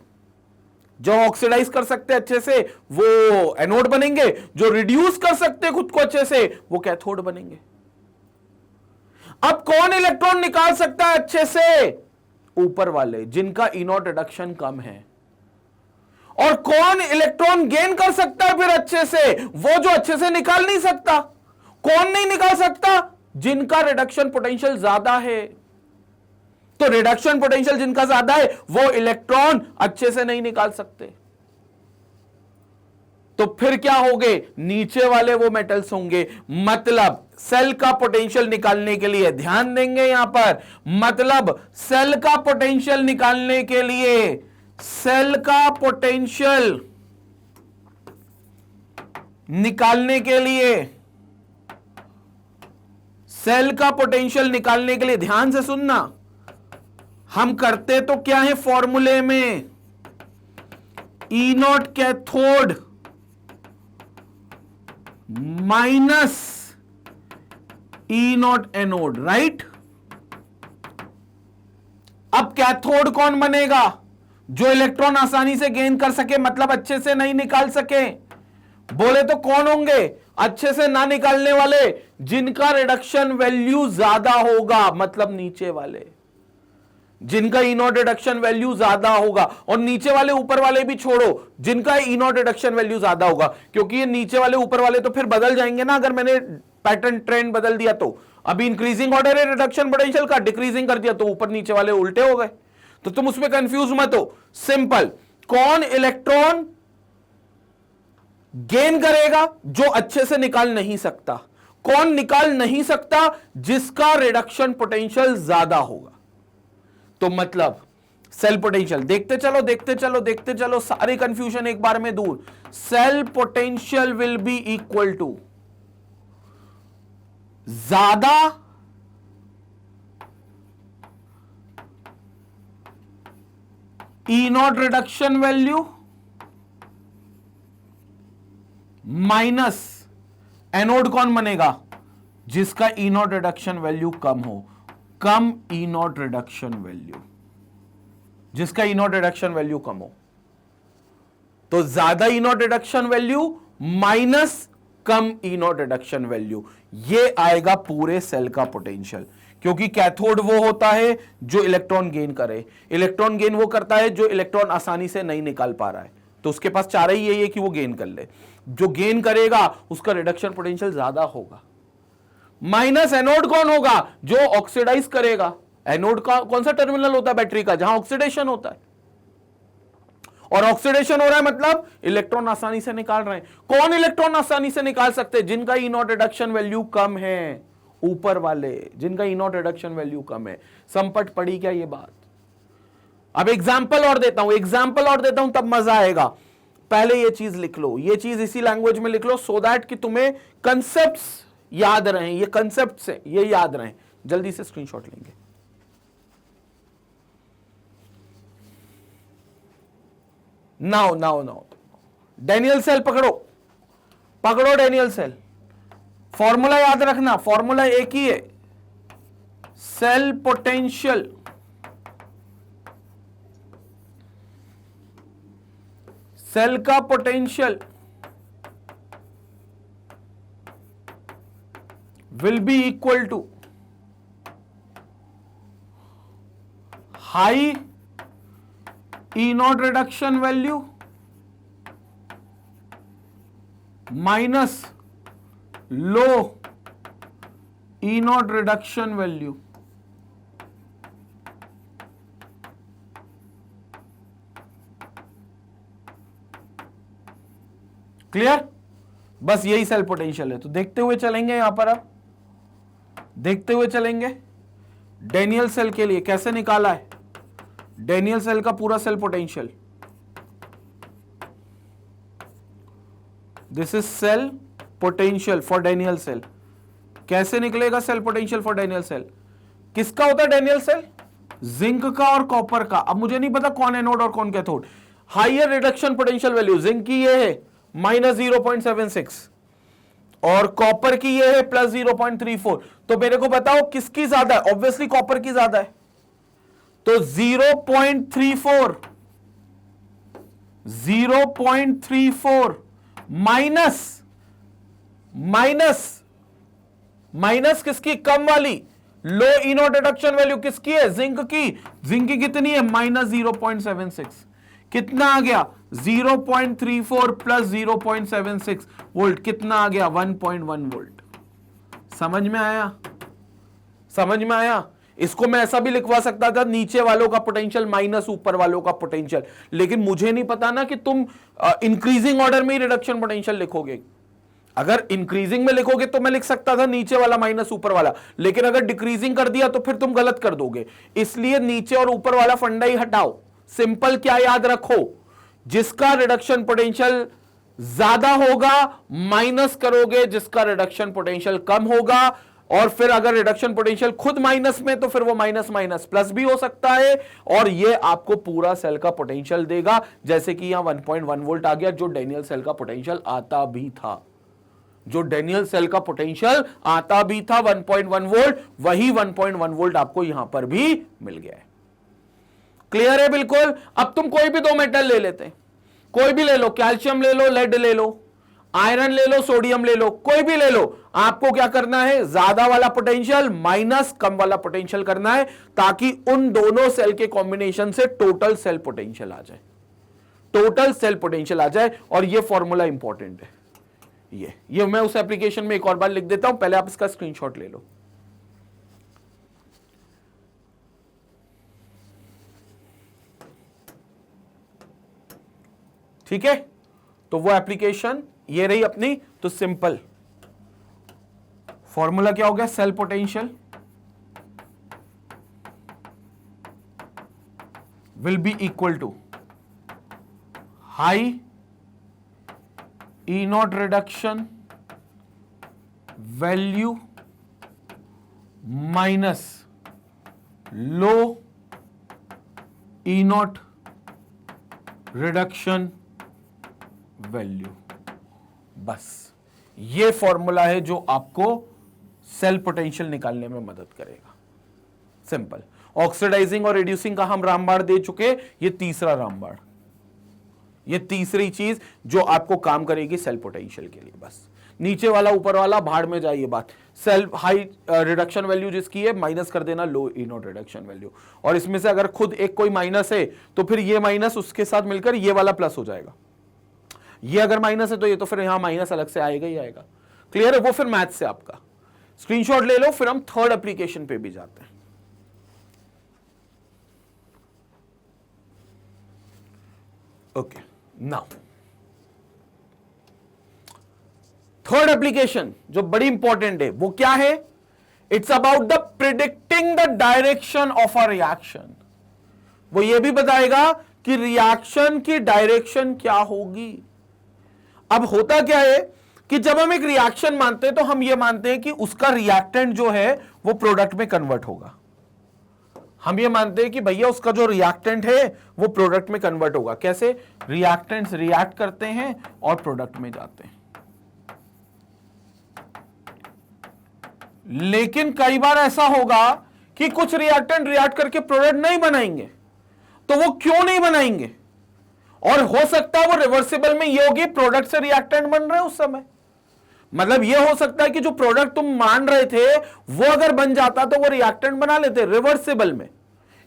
जो ऑक्सीडाइज कर सकते हैं अच्छे से वो एनोड बनेंगे, जो रिड्यूस कर सकते हैं खुद को अच्छे से वो कैथोड बनेंगे। अब कौन इलेक्ट्रॉन निकाल सकता है अच्छे से? ऊपर वाले, जिनका ई नॉट रिडक्शन कम है। और कौन इलेक्ट्रॉन गेन कर सकता है फिर अच्छे से? वो जो अच्छे से निकाल नहीं सकता। कौन नहीं निकाल सकता? जिनका रिडक्शन पोटेंशियल ज्यादा है। तो रिडक्शन पोटेंशियल जिनका ज्यादा है वो इलेक्ट्रॉन अच्छे से नहीं निकाल सकते। तो फिर क्या होंगे? नीचे वाले वो मेटल्स होंगे। मतलब सेल का पोटेंशियल निकालने के लिए, ध्यान देंगे यहां पर, मतलब सेल का पोटेंशियल निकालने के लिए, सेल का पोटेंशियल निकालने के लिए, सेल का पोटेंशियल निकालने के लिए ध्यान से सुनना, हम करते तो क्या है फॉर्मूले में, E naught cathode minus E naught anode, right. अब कैथोड कौन बनेगा? जो इलेक्ट्रॉन आसानी से गेन कर सके, मतलब अच्छे से नहीं निकाल सके। बोले तो कौन होंगे? अच्छे से ना निकालने वाले, जिनका रिडक्शन वैल्यू ज्यादा होगा, मतलब नीचे वाले, जिनका ई नॉट रिडक्शन वैल्यू ज्यादा होगा। और नीचे वाले ऊपर वाले भी छोड़ो, जिनका ई नॉट रिडक्शन वैल्यू ज्यादा होगा, क्योंकि ये नीचे वाले ऊपर वाले तो फिर बदल जाएंगे ना, अगर मैंने पैटर्न ट्रेंड बदल दिया तो। अभी इंक्रीजिंग ऑर्डर है रिडक्शन पोटेंशियल का, डिक्रीजिंग कर दिया तो ऊपर नीचे वाले उल्टे हो गए। तो तुम उसमें कंफ्यूज मत हो, सिंपल, कौन इलेक्ट्रॉन गेन करेगा? जो अच्छे से निकाल नहीं सकता। कौन निकाल नहीं सकता? जिसका रिडक्शन पोटेंशियल ज्यादा होगा। तो मतलब सेल पोटेंशियल, देखते चलो देखते चलो देखते चलो, सारे कंफ्यूजन एक बार में दूर। Cell potential will be equal to ज्यादा E not reduction value minus anode कौन बनेगा? जिसका ई नॉट रिडक्शन वैल्यू कम हो, कम ई नॉट रिडक्शन वैल्यू, जिसका ई नॉट रिडक्शन वैल्यू कम हो। तो ज्यादा E not reduction value minus कम ई नॉट रिडक्शन वैल्यू, ये आएगा पूरे सेल का पोटेंशियल। क्योंकि कैथोड वो होता है जो इलेक्ट्रॉन गेन करे, इलेक्ट्रॉन गेन वो करता है जो इलेक्ट्रॉन आसानी से नहीं निकाल पा रहा है, तो उसके पास चारा ही यही है कि वो गेन कर ले। जो गेन करेगा उसका रिडक्शन पोटेंशियल ज्यादा होगा। माइनस एनोड कौन होगा? जो ऑक्सीडाइज करेगा। एनोड का कौन सा टर्मिनल होता है बैटरी का? जहां ऑक्सीडेशन होता है, और ऑक्सीडेशन हो रहा है मतलब इलेक्ट्रॉन आसानी से निकाल रहे हैं। कौन इलेक्ट्रॉन आसानी से निकाल सकते हैं? जिनका ई नॉट रिडक्शन वैल्यू कम है, ऊपर वाले जिनका ई नॉट रिडक्शन वैल्यू कम है। संपट पड़ी क्या ये बात? अब एग्जाम्पल और देता हूं, तब मजा आएगा। पहले ये चीज लिख लो, ये चीज इसी लैंग्वेज में लिख लो, सो दैट कि तुम्हें कंसेप्ट्स याद रहें। ये कंसेप्ट्स है, ये याद रहें। जल्दी से स्क्रीनशॉट लेंगे। नाउ डेनियल सेल पकड़ो डेनियल सेल। फॉर्मूला याद रखना, फॉर्मूला एक ही है, सेल पोटेंशियल सेल का potential will be equal to high E not reduction value minus low E not reduction value. Clear? बस यही सेल पोटेंशियल है। तो देखते हुए चलेंगे, यहां पर अब देखते हुए चलेंगे। डेनियल सेल के लिए कैसे निकाला है? डेनियल सेल का पूरा cell potential, this is cell potential for Daniel cell. कैसे निकलेगा cell potential for Daniel cell? किसका होता है डेनियल सेल? जिंक का और कॉपर का। अब मुझे नहीं पता कौन एनोड और कौन cathode. Higher reduction potential value zinc की ये है -0.76 और कॉपर की ये है +0.34। तो मेरे को बताओ किसकी ज्यादा है? ऑब्वियसली कॉपर की ज्यादा है। तो 0.34 माइनस किसकी? कम वाली। लो ई नॉट रिडक्शन वैल्यू किसकी है? जिंक की। जिंक की कितनी है? -0.76। कितना आ गया? 0.34 प्लस 0.76 वोल्ट। कितना आ गया? 1.1 वोल्ट। समझ में आया? समझ में आया? इसको मैं ऐसा भी लिखवा सकता था, नीचे वालों का पोटेंशियल माइनस ऊपर वालों का पोटेंशियल। लेकिन मुझे नहीं पता ना कि तुम इंक्रीजिंग ऑर्डर में ही रिडक्शन पोटेंशियल लिखोगे। अगर इंक्रीजिंग में लिखोगे तो मैं लिख सकता था नीचे वाला माइनस ऊपर वाला, लेकिन अगर डिक्रीजिंग कर दिया तो फिर तुम गलत कर दोगे। इसलिए नीचे और ऊपर वाला फंडा ही हटाओ। सिंपल क्या याद रखो? जिसका रिडक्शन पोटेंशियल ज्यादा होगा माइनस करोगे, जिसका रिडक्शन पोटेंशियल कम होगा। और फिर अगर रिडक्शन पोटेंशियल खुद माइनस में तो फिर वो माइनस माइनस प्लस भी हो सकता है, और ये आपको पूरा सेल का पोटेंशियल देगा। जैसे कि यहां 1.1 वोल्ट आ गया, जो डेनियल सेल का पोटेंशियल आता भी था। जो डेनियल सेल का पोटेंशियल आता भी था 1.1 वोल्ट, वही 1.1 वोल्ट आपको यहां पर भी मिल गया है। क्लियर है बिल्कुल? अब तुम कोई भी दो मेटल ले लेते हैं, कोई भी ले लो, कैल्शियम ले लो, लेड ले लो, आयरन ले लो, सोडियम ले लो, कोई भी ले लो। आपको क्या करना है? ज्यादा वाला पोटेंशियल माइनस कम वाला पोटेंशियल करना है, ताकि उन दोनों सेल के कॉम्बिनेशन से टोटल सेल पोटेंशियल आ जाए। टोटल सेल पोटेंशियल आ जाए। और ये फॉर्मूला इंपॉर्टेंट है। ये मैं उस एप्लीकेशन में एक और बार लिख देता हूं, पहले आप इसका स्क्रीनशॉट ले लो। ठीक है? तो वो एप्लीकेशन ये रही अपनी। तो सिंपल फॉर्मूला क्या हो गया? Cell potential will be equal to high E not reduction value minus low E not reduction value. बस ये फॉर्मूला है जो आपको सेल पोटेंशियल निकालने में मदद करेगा। सिंपल। ऑक्सीडाइजिंग और रिड्यूसिंग का हम रामबाण दे चुके, ये तीसरा रामबाण, ये तीसरी चीज जो आपको काम करेगी सेल पोटेंशियल के लिए। बस नीचे वाला ऊपर वाला भाड़ में जाइए बात। सेल हाई रिडक्शन वैल्यू जिसकी है माइनस कर देना लो ई नॉट रिडक्शन वैल्यू, और इसमें से अगर खुद एक कोई माइनस है तो फिर ये माइनस उसके साथ मिलकर ये वाला प्लस हो जाएगा। ये अगर माइनस है तो ये तो फिर यहां माइनस अलग से आएगा ही आएगा। क्लियर है? वो फिर मैथ से आपका स्क्रीनशॉट ले लो, फिर हम थर्ड एप्लीकेशन पे भी जाते हैं। ओके, नाउ थर्ड एप्लीकेशन जो बड़ी इंपॉर्टेंट है वो क्या है? It's about the predicting the direction of a reaction. वो ये भी बताएगा कि रिएक्शन की डायरेक्शन क्या होगी। अब होता क्या है कि जब हम एक रिएक्शन मानते हैं तो हम ये मानते हैं कि उसका रिएक्टेंट जो है वो प्रोडक्ट में कन्वर्ट होगा। हम ये मानते हैं कि भैया उसका जो रिएक्टेंट है वो प्रोडक्ट में कन्वर्ट होगा। कैसे? रिएक्टेंट्स रिएक्ट करते हैं और प्रोडक्ट में जाते हैं। लेकिन कई बार ऐसा होगा कि कुछ रिएक्टेंट रिएक्ट करके प्रोडक्ट नहीं बनाएंगे। तो वो क्यों नहीं बनाएंगे? और हो सकता है वो रिवर्सिबल में ये होगी, प्रोडक्ट से रिएक्टेंट बन रहे हैं उस समय। मतलब ये हो सकता है कि जो प्रोडक्ट तुम मान रहे थे वो अगर बन जाता तो वो रिएक्टेंट बना लेते रिवर्सिबल में।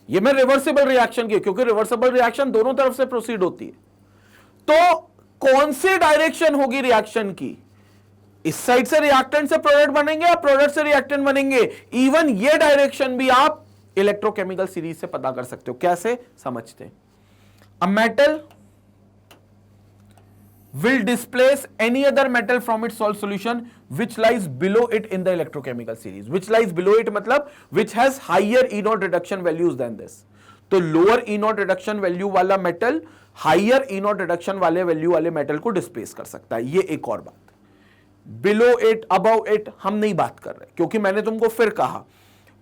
ये मैं रिवर्सिबल रिएक्शन की, क्योंकि रिवर्सिबल रिएक्शन दोनों तरफ से प्रोसीड होती है। तो कौन सी डायरेक्शन होगी रिएक्शन की? इस साइड से रिएक्टेंट से प्रोडक्ट बनेंगे या प्रोडक्ट से रिएक्टेंट बनेंगे? इवन ये डायरेक्शन भी आप इलेक्ट्रोकेमिकल सीरीज से पता कर सकते हो। कैसे? समझते हैं। A metal will displace any other metal from its salt solution which lies below it in the electrochemical series. Which lies below it मतलब which has higher E naught reduction values than this. तो lower E naught reduction value वाला metal higher E naught reduction वाले value वाले metal को displace कर सकता है। ये एक और बात। Below it, above it हम नहीं बात कर रहे, क्योंकि मैंने तुमको फिर कहा,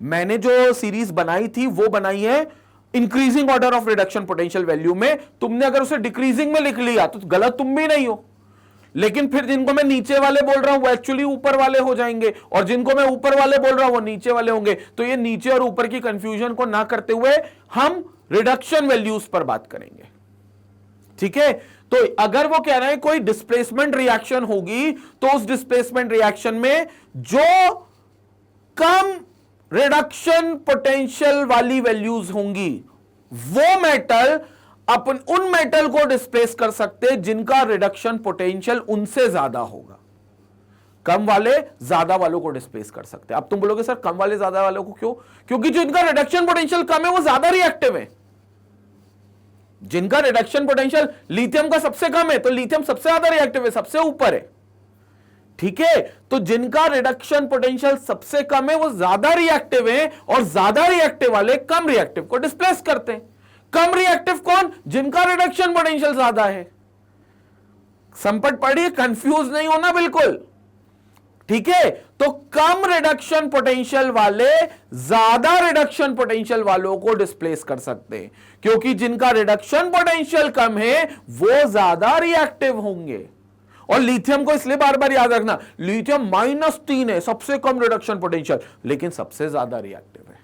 मैंने जो सीरीज बनाई थी वो बनाई है increasing order of reduction potential value में। तुमने अगर उसे डिक्रीजिंग में लिख लिया तो गलत तुम भी नहीं हो। लेकिन फिर जिनको मैं नीचे वाले बोल रहा हूं वो एक्चुअली ऊपर वाले हो जाएंगे, और जिनको मैं ऊपर वाले बोल रहा हूं वो नीचे वाले होंगे। तो ये नीचे और ऊपर की कंफ्यूजन को ना करते हुए हम रिडक्शन वैल्यूज पर बात करेंगे। ठीक है? तो अगर वो कह रहे हैं कोई डिस्प्लेसमेंट रिएक्शन होगी तो उस डिस्प्लेसमेंट रिएक्शन में जो कम रिडक्शन पोटेंशियल वाली वैल्यूज होंगी वो मेटल अपन उन मेटल को डिस्प्लेस कर सकते जिनका रिडक्शन पोटेंशियल उनसे ज्यादा होगा। कम वाले ज्यादा वालों को डिस्प्लेस कर सकते हैं। अब तुम बोलोगे सर कम वाले ज्यादा वालों को क्यों? क्योंकि जो इनका रिडक्शन पोटेंशियल कम है वो ज्यादा रिएक्टिव है। जिनका रिडक्शन पोटेंशियल लिथियम का सबसे कम है तो लिथियम सबसे ज्यादा रिएक्टिव है, सबसे ऊपर है। ठीक है? तो जिनका रिडक्शन पोटेंशियल सबसे कम है वो ज्यादा रिएक्टिव है, और ज्यादा रिएक्टिव वाले कम रिएक्टिव को डिस्प्लेस करते हैं। कम रिएक्टिव कौन? जिनका रिडक्शन पोटेंशियल ज्यादा है। संपट पड़ी, कंफ्यूज नहीं होना बिल्कुल। ठीक है? तो कम रिडक्शन पोटेंशियल वाले ज्यादा रिडक्शन पोटेंशियल वालों को डिस्प्लेस कर सकते हैं, क्योंकि जिनका रिडक्शन पोटेंशियल कम है वो ज्यादा रिएक्टिव होंगे। और लिथियम को इसलिए बार बार याद रखना, लिथियम -3 है, सबसे कम रिडक्शन पोटेंशियल, लेकिन सबसे ज्यादा रिएक्टिव है।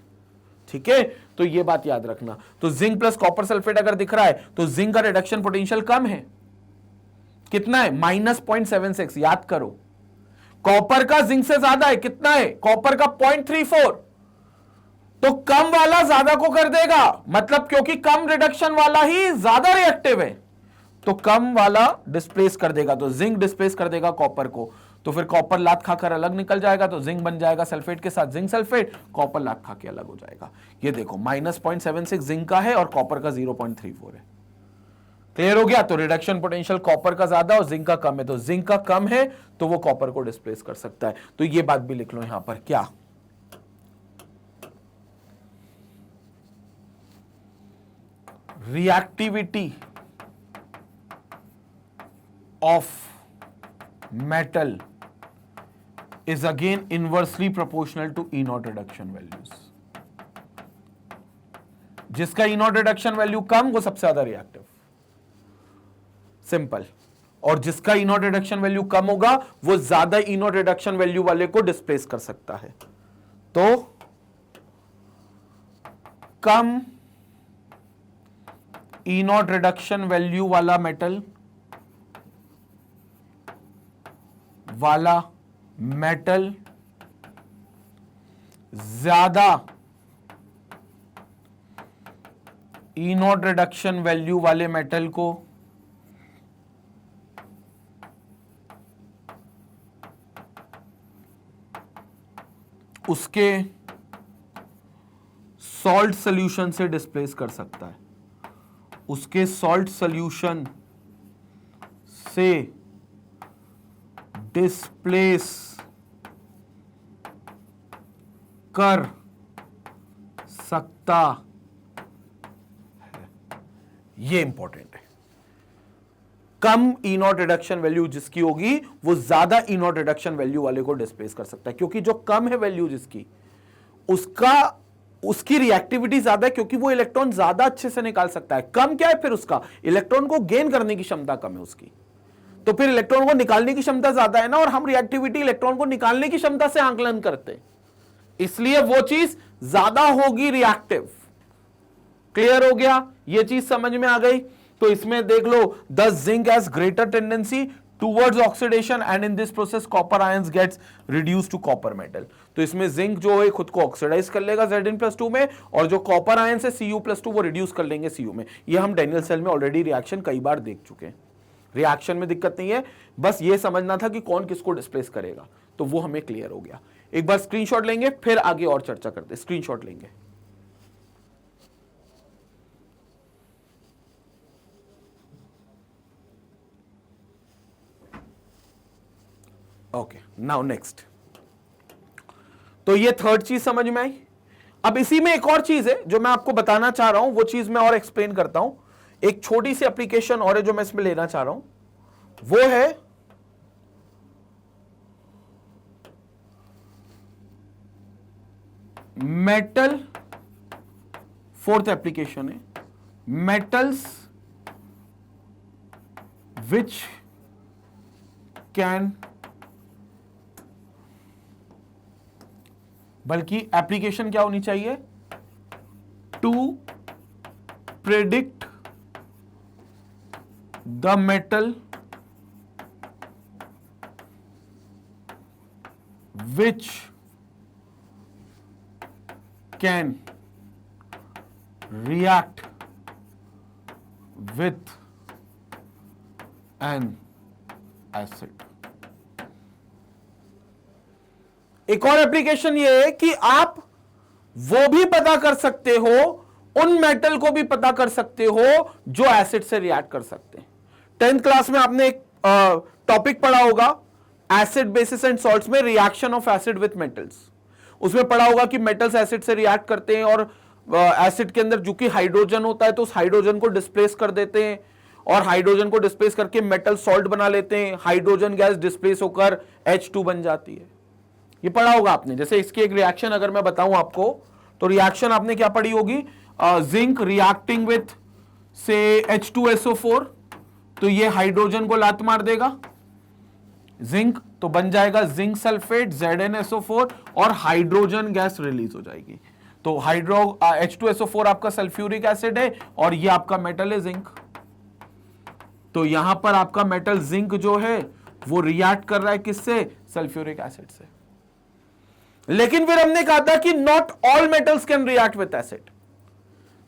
ठीक है? तो ये बात याद रखना। तो जिंक प्लस कॉपर सल्फेट अगर दिख रहा है तो जिंक का रिडक्शन पोटेंशियल कम है। कितना है? -0.76। याद करो। कॉपर का जिंक से ज्यादा है, कितना है? कॉपर का 0.34। तो कम वाला ज्यादा को कर देगा, मतलब क्योंकि कम रिडक्शन वाला ही ज्यादा रिएक्टिव है तो कम वाला डिस्प्लेस कर देगा। तो जिंक डिस्प्लेस कर देगा कॉपर को, तो फिर कॉपर लात खाकर अलग निकल जाएगा, तो जिंक बन जाएगा सल्फेट के साथ जिंक सल्फेट, कॉपर लात खा के अलग हो जाएगा। ये देखो -0.76 जिंक का है और कॉपर का 0.34 है। क्लियर हो गया? तो रिडक्शन पोटेंशियल कॉपर का ज्यादा और जिंक का कम है, तो जिंक का कम है तो वो कॉपर को डिस्प्लेस कर सकता है। तो ये बात भी लिख लो यहां पर। क्या? Reactivity of metal is again inversely proportional to E naught reduction values. जिसका E naught reduction value कम वो सबसे ज्यादा रिएक्टिव, सिंपल। और जिसका E naught reduction value कम होगा वो ज्यादा E naught reduction value वाले को डिस्प्लेस कर सकता है। तो कम ई नॉट रिडक्शन वैल्यू वाला मेटल ज्यादा ई नॉट रिडक्शन वैल्यू वाले मेटल को उसके सॉल्ट सॉल्यूशन से डिस्प्लेस कर सकता है, उसके सॉल्ट सॉल्यूशन से डिस्प्लेस कर सकता है। ये इंपॉर्टेंट है। कम ई नॉट रिडक्शन वैल्यू जिसकी होगी वो ज्यादा ई नॉट रिडक्शन वैल्यू वाले को डिस्प्लेस कर सकता है, क्योंकि जो कम है वैल्यू जिसकी उसकी रिएक्टिविटी ज्यादा है, क्योंकि वो इलेक्ट्रॉन ज्यादा अच्छे से निकाल सकता है। कम क्या है फिर उसका इलेक्ट्रॉन को गेन करने की क्षमता कम है उसकी, तो फिर इलेक्ट्रॉन को निकालने की क्षमता ज्यादा है ना, और हम रिएक्टिविटी इलेक्ट्रॉन को निकालने की क्षमता से आंकलन करते हैं, इसलिए वो चीज ज्यादा होगी रिएक्टिव। क्लियर हो गया? ये चीज समझ में आ गई? तो इसमें देख लो, the zinc has greater tendency towards oxidation and in this process copper ions gets reduce to copper metal. तो इसमें जिंक जो है खुद को ऑक्सीडाइज कर लेगा Zn+2 में, और जो कॉपर आयंस है Cu+2 वो रिड्यूस कर लेंगे Cu में। ये हम डैनियल सेल में ऑलरेडी रिएक्शन कई बार देख चुके हैं। रिएक्शन में दिक्कत नहीं है, बस ये समझना था कि कौन किसको डिस्प्लेस करेगा, तो वो हमें क्लियर हो गया। एक बार स्क्रीनशॉट लेंगे, फिर आगे और चर्चा करते हैं। स्क्रीनशॉट लेंगे। Okay, now next. तो ये थर्ड चीज समझ में आई। अब इसी में एक और चीज है जो मैं आपको बताना चाह रहा हूं, वो चीज मैं और एक्सप्लेन करता हूं। एक छोटी सी एप्लीकेशन और है जो मैं इसमें लेना चाह रहा हूं, वो है मेटल। फोर्थ एप्लीकेशन है मेटल्स विच कैन, बल्कि एप्लीकेशन क्या होनी चाहिए, to predict the metal which can react with an acid. एक और एप्लीकेशन ये है कि आप वो भी पता कर सकते हो, उन मेटल को भी पता कर सकते हो जो एसिड से रिएक्ट कर सकते हैं। 10th क्लास में आपने एक टॉपिक पढ़ा होगा एसिड बेसिस एंड सॉल्ट्स में, reaction of acid with metals. उसमें पढ़ा होगा कि मेटल्स एसिड से रिएक्ट करते हैं और एसिड के अंदर जो कि हाइड्रोजन होता है तो उस हाइड्रोजन को डिस्प्लेस कर देते हैं, और हाइड्रोजन को डिस्प्लेस करके मेटल सॉल्ट बना लेते हैं। हाइड्रोजन गैस डिस्प्लेस होकर H2 बन जाती है। ये पढ़ा होगा आपने। जैसे इसकी एक रिएक्शन अगर मैं बताऊं आपको, तो रिएक्शन आपने क्या पढ़ी होगी, जिंक रिएक्टिंग विथ से H2SO4, तो ये हाइड्रोजन को लात मार देगा जिंक, तो बन जाएगा जिंक सल्फेट ZnSO4 और हाइड्रोजन गैस रिलीज हो जाएगी। तो H2SO4 आपका सल्फ्यूरिक एसिड है और ये आपका मेटल है जिंक। तो यहां पर आपका मेटल जिंक जो है वो रिएक्ट कर रहा है किससे, सल्फ्यूरिक एसिड से। लेकिन फिर हमने कहा था कि not all metals can react with acid,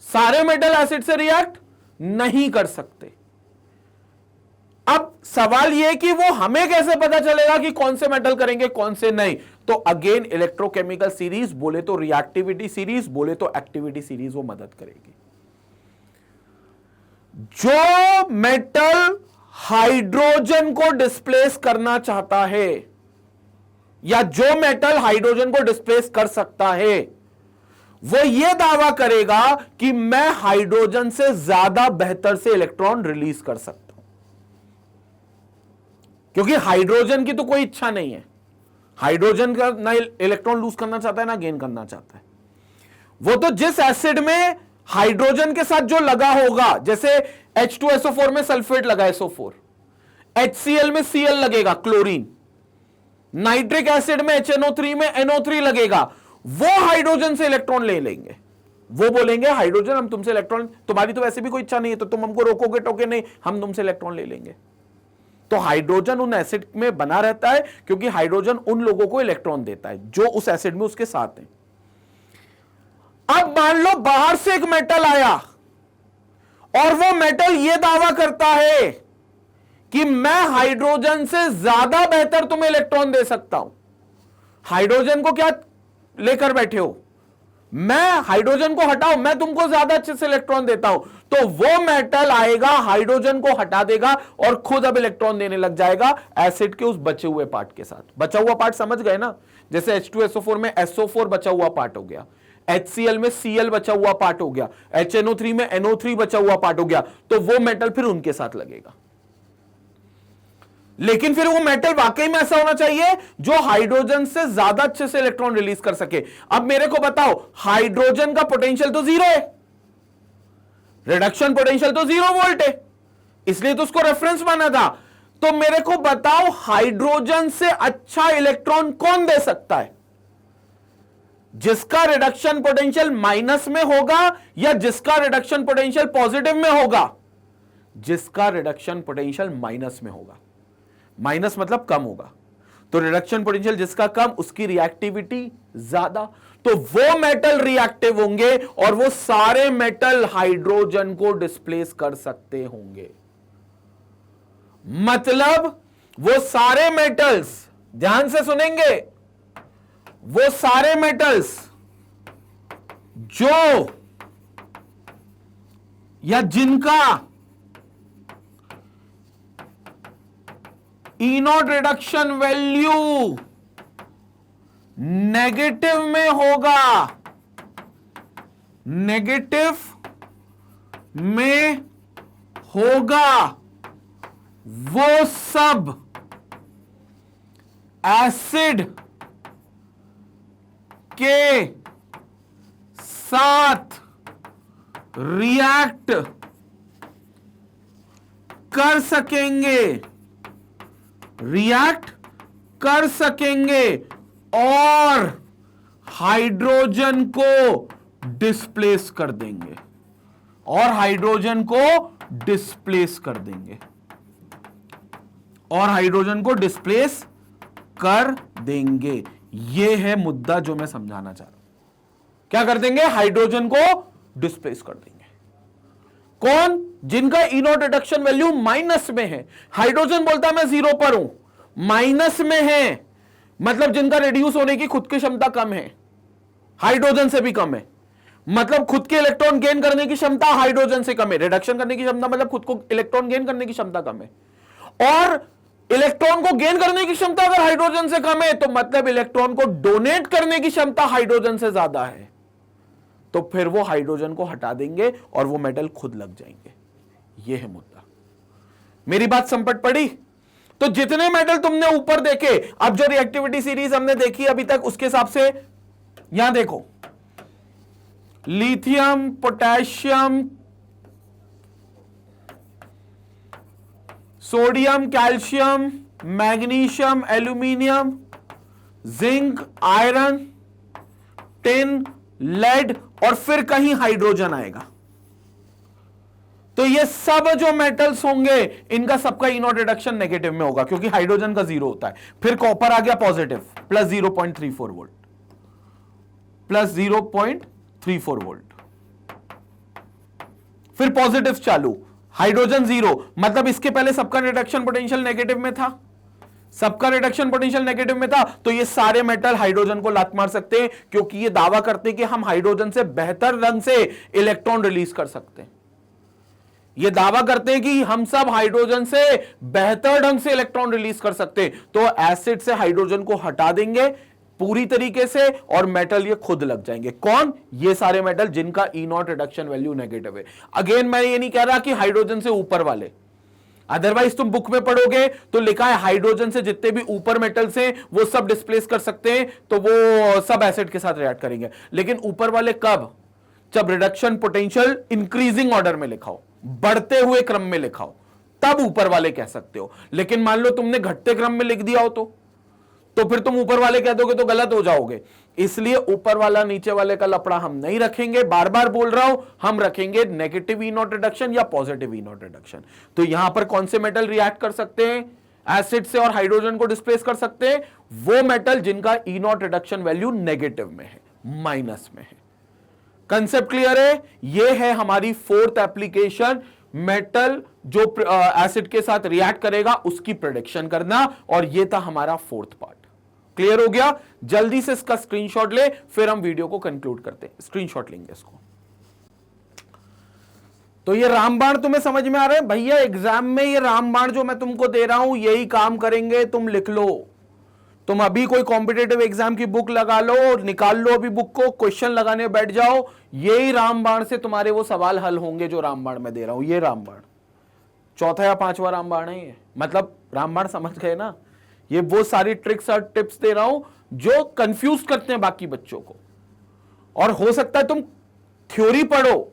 सारे मेटल एसिड से रिएक्ट नहीं कर सकते। अब सवाल यह कि वो हमें कैसे पता चलेगा कि कौन से मेटल करेंगे कौन से नहीं। तो अगेन इलेक्ट्रोकेमिकल सीरीज, बोले तो रिएक्टिविटी सीरीज, बोले तो एक्टिविटी सीरीज वो मदद करेगी। जो मेटल हाइड्रोजन को डिस्प्लेस करना चाहता है या जो मेटल हाइड्रोजन को डिस्प्लेस कर सकता है, वो यह दावा करेगा कि मैं हाइड्रोजन से ज्यादा बेहतर से इलेक्ट्रॉन रिलीज कर सकता हूं, क्योंकि हाइड्रोजन की तो कोई इच्छा नहीं है। हाइड्रोजन का ना इलेक्ट्रॉन लूज करना चाहता है ना गेन करना चाहता है। वो तो जिस एसिड में हाइड्रोजन के साथ जो लगा होगा, जैसे H2SO4 में सल्फेट लगा SO4, HCl में Cl लगेगा क्लोरीन, नाइट्रिक एसिड में HNO3 में NO3 लगेगा, वो हाइड्रोजन से इलेक्ट्रॉन ले लेंगे। वो बोलेंगे हाइड्रोजन हम तुमसे इलेक्ट्रॉन, तुम्हारी तो वैसे भी कोई इच्छा नहीं है तो तुम हमको रोकोगे टोके नहीं, हम तुमसे इलेक्ट्रॉन ले लेंगे। तो हाइड्रोजन उन एसिड में बना रहता है क्योंकि हाइड्रोजन उन लोगों को इलेक्ट्रॉन देता है जो उस एसिड में उसके साथ हैं। अब मान लो बाहर से एक मेटल आया और वो मेटल यह दावा करता है कि मैं हाइड्रोजन से ज्यादा बेहतर तुम्हें इलेक्ट्रॉन दे सकता हूं। हाइड्रोजन को क्या लेकर बैठे हो, मैं हाइड्रोजन को हटाओ, मैं तुमको ज्यादा अच्छे से इलेक्ट्रॉन देता हूं। तो वो मेटल आएगा, हाइड्रोजन को हटा देगा और खुद अब इलेक्ट्रॉन देने लग जाएगा एसिड के उस बचे हुए पार्ट के साथ। बचा हुआ पार्ट समझ गए ना, जैसे H2SO4 में SO4 बचा हुआ पार्ट हो गया, HCl में Cl बचा हुआ पार्ट हो गया, HNO3 में NO3 बचा हुआ पार्ट हो गया, तो वो मेटल फिर उनके साथ लगेगा। लेकिन फिर वो मेटल वाकई में ऐसा होना चाहिए जो हाइड्रोजन से ज्यादा अच्छे से इलेक्ट्रॉन रिलीज कर सके। अब मेरे को बताओ, हाइड्रोजन का पोटेंशियल तो 0 है, रिडक्शन पोटेंशियल तो 0 वोल्ट है, इसलिए तो उसको रेफरेंस माना था। तो मेरे को बताओ हाइड्रोजन से अच्छा इलेक्ट्रॉन कौन दे सकता है, जिसका रिडक्शन पोटेंशियल माइनस में होगा या जिसका रिडक्शन पोटेंशियल पॉजिटिव में होगा? जिसका रिडक्शन पोटेंशियल माइनस में होगा। माइनस मतलब कम होगा, तो रिडक्शन पोटेंशियल जिसका कम उसकी रिएक्टिविटी ज्यादा, तो वो मेटल रिएक्टिव होंगे और वो सारे मेटल हाइड्रोजन को डिस्प्लेस कर सकते होंगे। मतलब वो सारे मेटल्स, ध्यान से सुनेंगे, वो सारे मेटल्स जो या जिनका E0 रिडक्शन वैल्यू नेगेटिव में होगा, नेगेटिव में होगा, वो सब एसिड के साथ रिएक्ट कर सकेंगे, रिएक्ट कर सकेंगे और हाइड्रोजन को डिस्प्लेस कर देंगे, और हाइड्रोजन को डिस्प्लेस कर देंगे, और हाइड्रोजन को डिस्प्लेस कर देंगे। यह है मुद्दा जो मैं समझाना चाह रहा हूं। क्या कर देंगे? हाइड्रोजन को डिस्प्लेस कर देंगे। कौन? जिनका E0 रिडक्शन वैल्यू माइनस में है। हाइड्रोजन बोलता मैं 0 पर हूं, माइनस में है, मतलब जिनका रिड्यूस होने की खुद की क्षमता कम है, हाइड्रोजन से भी कम है, मतलब खुद के इलेक्ट्रॉन गेन करने की क्षमता हाइड्रोजन से कम है। रिडक्शन करने की क्षमता मतलब खुद को इलेक्ट्रॉन गेन करने की क्षमता कम है, और इलेक्ट्रॉन को गेन करने की क्षमता अगर हाइड्रोजन से कम है तो मतलब इलेक्ट्रॉन को डोनेट करने की क्षमता हाइड्रोजन से ज्यादा है। तो फिर वो हाइड्रोजन को हटा देंगे और वो मेटल खुद लग जाएंगे। यह है मुद्दा। मेरी बात संपट पड़ी? तो जितने मेटल तुमने ऊपर देखे, अब जो रिएक्टिविटी सीरीज हमने देखी अभी तक उसके हिसाब से यहां देखो, lithium, potassium, sodium, calcium, magnesium, aluminium, zinc, iron, tin, lead, और फिर कहीं हाइड्रोजन आएगा। तो ये सब जो मेटल्स होंगे इनका सबका E0 रिडक्शन नेगेटिव में होगा क्योंकि हाइड्रोजन का 0 होता है। फिर कॉपर आ गया positive, plus 0.34 volt, plus 0.34 volt, फिर पॉजिटिव चालू, हाइड्रोजन 0, मतलब इसके पहले सबका रिडक्शन पोटेंशियल नेगेटिव में था, सबका रिडक्शन पोटेंशियल नेगेटिव में था। तो ये सारे मेटल हाइड्रोजन को लात मार सकते हैं क्योंकि ये दावा करते हैं कि हम हाइड्रोजन से बेहतर ढंग से इलेक्ट्रॉन रिलीज कर सकते हैं। ये दावा करते हैं कि हम सब हाइड्रोजन से बेहतर ढंग से इलेक्ट्रॉन रिलीज कर सकते हैं। तो एसिड से हाइड्रोजन को हटा देंगे पूरी तरीके से और मेटल ये खुद लग जाएंगे। कौन? ये सारे मेटल जिनका E0 रिडक्शन वैल्यू नेगेटिव है। अगेन मैं ये नहीं कह रहा कि हाइड्रोजन से ऊपर वाले, अदरवाइज तुम बुक में पढ़ोगे तो लिखा है हाइड्रोजन से जितने भी ऊपर मेटल्स हैं वो सब डिस्प्लेस कर सकते हैं, तो वो सब एसिड के साथ रिएक्ट करेंगे। लेकिन ऊपर वाले कब? जब रिडक्शन पोटेंशियल इंक्रीजिंग ऑर्डर में लिखा हो, बढ़ते हुए क्रम में लिखा हो, तब ऊपर वाले कह सकते हो। लेकिन मान लो तुमने घटते क्रम में लिख दिया हो तो फिर तुम ऊपर वाले कह दोगे तो गलत हो जाओगे। इसलिए ऊपर वाला नीचे वाले का लफड़ा हम नहीं रखेंगे, बार बार बोल रहा हूं, हम रखेंगे नेगेटिव ई नॉट रिडक्शन या पॉजिटिव ई नॉट रिडक्शन। तो यहां पर कौन से मेटल रिएक्ट कर सकते हैं एसिड से और हाइड्रोजन को डिस्प्लेस कर सकते हैं? वो मेटल जिनका ई नॉट रिडक्शन वैल्यू नेगेटिव में है, माइनस में है। कंसेप्ट क्लियर है? ये है हमारी फोर्थ एप्लीकेशन, मेटल जो एसिड के साथ रिएक्ट करेगा उसकी प्रेडिक्शन करना, और ये था हमारा फोर्थ पार्ट। क्लियर हो गया? जल्दी से इसका स्क्रीनशॉट ले, फिर हम वीडियो को कंक्लूड करते हैं। स्क्रीनशॉट लेंगे इसको। तो ये रामबाण तुम्हें समझ में आ रहा है भैया? एग्जाम में ये रामबाण जो मैं तुमको दे रहा हूं यही काम करेंगे, तुम लिख लो। तुम अभी कोई कॉम्पिटेटिव एग्जाम की बुक लगा लो, निकाल लो अभी बुक को, क्वेश्चन लगाने बैठ जाओ, यही रामबाण से तुम्हारे वो सवाल हल होंगे जो रामबाण मैं दे रहा हूं। ये रामबाण चौथा या पांचवा रामबाण है ये, मतलब रामबाण समझ गए ना? ये वो सारी ट्रिक्स और टिप्स दे रहा हूं जो कंफ्यूज करते हैं बाकी बच्चों को। और हो सकता है तुम थ्योरी पढ़ो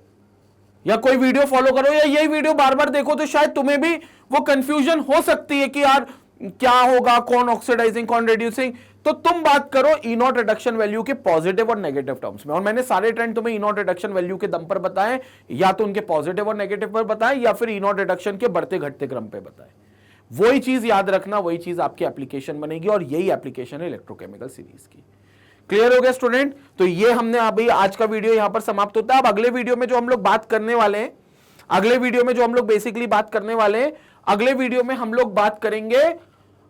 या कोई वीडियो फॉलो करो या यही वीडियो बार बार देखो तो शायद तुम्हें भी वो कंफ्यूजन हो सकती है कि यार क्या होगा, कौन ऑक्सीडाइजिंग कौन रिड्यूसिंग। तो तुम बात करो ई नॉट रिडक्शन वैल्यू के पॉजिटिव और नेगेटिव टर्म्स में, और मैंने सारे ट्रेंड तुम्हें ई नॉट रिडक्शन वैल्यू के दम पर बताएं, या तो उनके पॉजिटिव और नेगेटिव पर बताएं या फिर ई नॉट रिडक्शन के बढ़ते घटते क्रम पे बताएं। वही चीज याद रखना, वही चीज आपकी एप्लीकेशन बनेगी, और यही एप्लीकेशन है इलेक्ट्रोकेमिकल सीरीज की। क्लियर हो गया स्टूडेंट? तो ये हमने अभी आज का वीडियो यहां पर समाप्त होता है। अब अगले वीडियो में जो हम लोग बात करने वाले हैं, अगले वीडियो में जो हम लोग बेसिकली बात करने वाले हैं, अगले वीडियो में हम लोग बात करेंगे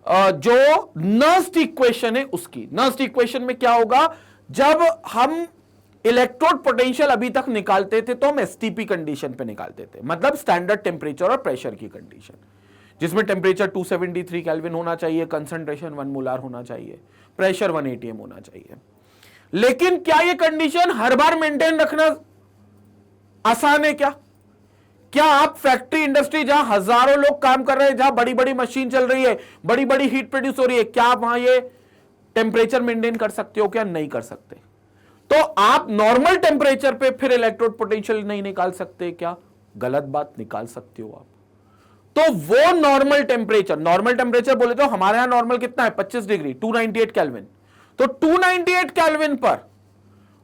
जो नर्स्ट इक्वेशन है उसकी। नर्स्ट इक्वेशन में क्या होगा, जब हम इलेक्ट्रोड पोटेंशियल अभी तक निकालते थे तो हम एसटीपी कंडीशन पे निकालते थे, मतलब स्टैंडर्ड टेम्परेचर और प्रेशर की कंडीशन, जिसमें टेम्परेचर 273 केल्विन होना चाहिए, कंसंट्रेशन 1 मोलार होना चाहिए, प्रेशर 1 atm होना चाहिए। लेकिन क्या ये कंडीशन हर बार मेंटेन रखना आसान है क्या? क्या आप फैक्ट्री इंडस्ट्री जहां हजारों लोग काम कर रहे हैं, जहां बड़ी बड़ी मशीन चल रही है, बड़ी बड़ी हीट प्रोड्यूस हो रही है, क्या आप वहां ये टेम्परेचर मेंटेन कर सकते हो? क्या नहीं कर सकते? तो आप नॉर्मल टेम्परेचर पे फिर इलेक्ट्रोड पोटेंशियल नहीं निकाल सकते क्या? गलत बात, निकाल सकते हो आप। तो वो नॉर्मल टेम्परेचर बोले तो हमारे यहां नॉर्मल कितना है? 25 डिग्री, 298 केल्विन। तो 298 केल्विन पर,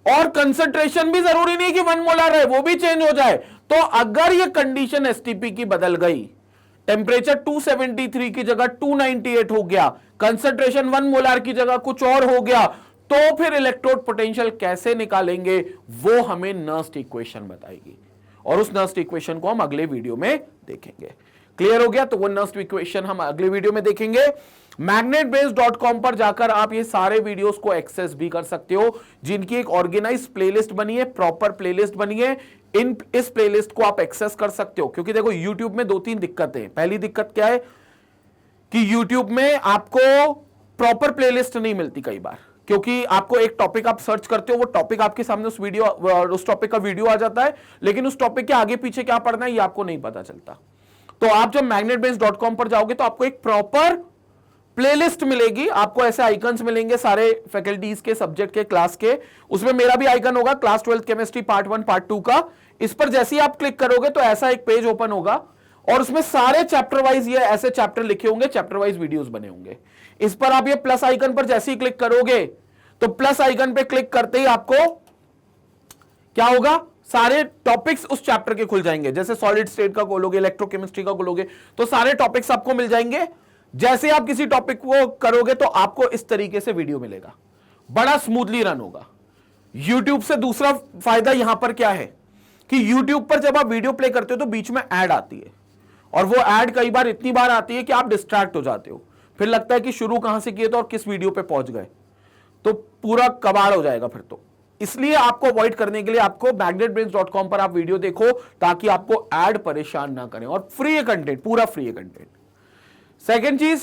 और कंसंट्रेशन भी जरूरी नहीं कि 1 मोलार है, वो भी चेंज हो जाए। तो अगर ये कंडीशन एसटीपी की बदल गई, टेम्परेचर 273 की जगह 298 हो गया, कंसंट्रेशन 1 मोलार की जगह कुछ और हो गया, तो फिर इलेक्ट्रोड पोटेंशियल कैसे निकालेंगे वो हमें नर्स्ट इक्वेशन बताएगी, और उस नर्स्ट इक्वेशन को हम अगले वीडियो में देखेंगे। क्लियर हो गया? तो वो नर्स्ट इक्वेशन हम अगले वीडियो में देखेंगे। magnetbase.com पर जाकर आप ये सारे वीडियोस को एक्सेस भी कर सकते हो, जिनकी एक ऑर्गेनाइज प्लेलिस्ट बनी है, प्रॉपर प्लेलिस्ट बनी है। इस प्लेलिस्ट को आप एक्सेस कर सकते हो, क्योंकि देखो YouTube में 2-3 दिक्कतें। पहली दिक्कत क्या है कि YouTube में आपको प्रॉपर प्लेलिस्ट नहीं मिलती कई बार, क्योंकि आपको एक टॉपिक आप सर्च करते हो, वो टॉपिक आपके सामने उस टॉपिक का वीडियो आ जाता है, लेकिन उस टॉपिक के आगे पीछे क्या पढ़ना है ये आपको नहीं पता चलता। तो आप जब magnetbase.com पर जाओगे तो आपको एक प्रॉपर प्लेलिस्ट मिलेगी, आपको ऐसे आइकन्स मिलेंगे सारे फैकल्टीज के, सब्जेक्ट के, क्लास के। उसमें मेरा भी आइकन होगा, class 12th chemistry part 1 part 2 का। इस पर जैसे ही आप क्लिक करोगे तो ऐसा एक पेज ओपन होगा, और उसमें सारे चैप्टर वाइज ये ऐसे चैप्टर लिखे होंगे, चैप्टर वाइज वीडियोस बने होंगे। इस पर आप ये प्लस आइकन पर जैसे ही क्लिक करोगे तो प्लस आइकन पे क्लिक करते ही आपको क्या होगा, सारे टॉपिक्स उस चैप्टर के खुल जाएंगे। जैसे सॉलिड स्टेट का खोलोगे, इलेक्ट्रोकेमिस्ट्री का खोलोगे, तो सारे टॉपिक्स आपको मिल जाएंगे। जैसे आप किसी टॉपिक को करोगे तो आपको इस तरीके से वीडियो मिलेगा, बड़ा स्मूथली रन होगा। YouTube से दूसरा फायदा यहां पर क्या है कि YouTube पर जब आप वीडियो प्ले करते हो तो बीच में ऐड आती है, और वो ऐड कई बार इतनी बार आती है कि आप डिस्ट्रैक्ट हो जाते हो, फिर लगता है कि शुरू कहां से किए थे और किस वीडियो पे पहुंच गए, तो पूरा कबाड़ हो जाएगा फिर। तो इसलिए आपको अवॉइड करने के लिए आपको magnetbase.com पर आप वीडियो देखो, ताकि आपको ऐड परेशान ना करें, और फ्री है कंटेंट, पूरा फ्री है कंटेंट। सेकेंड चीज,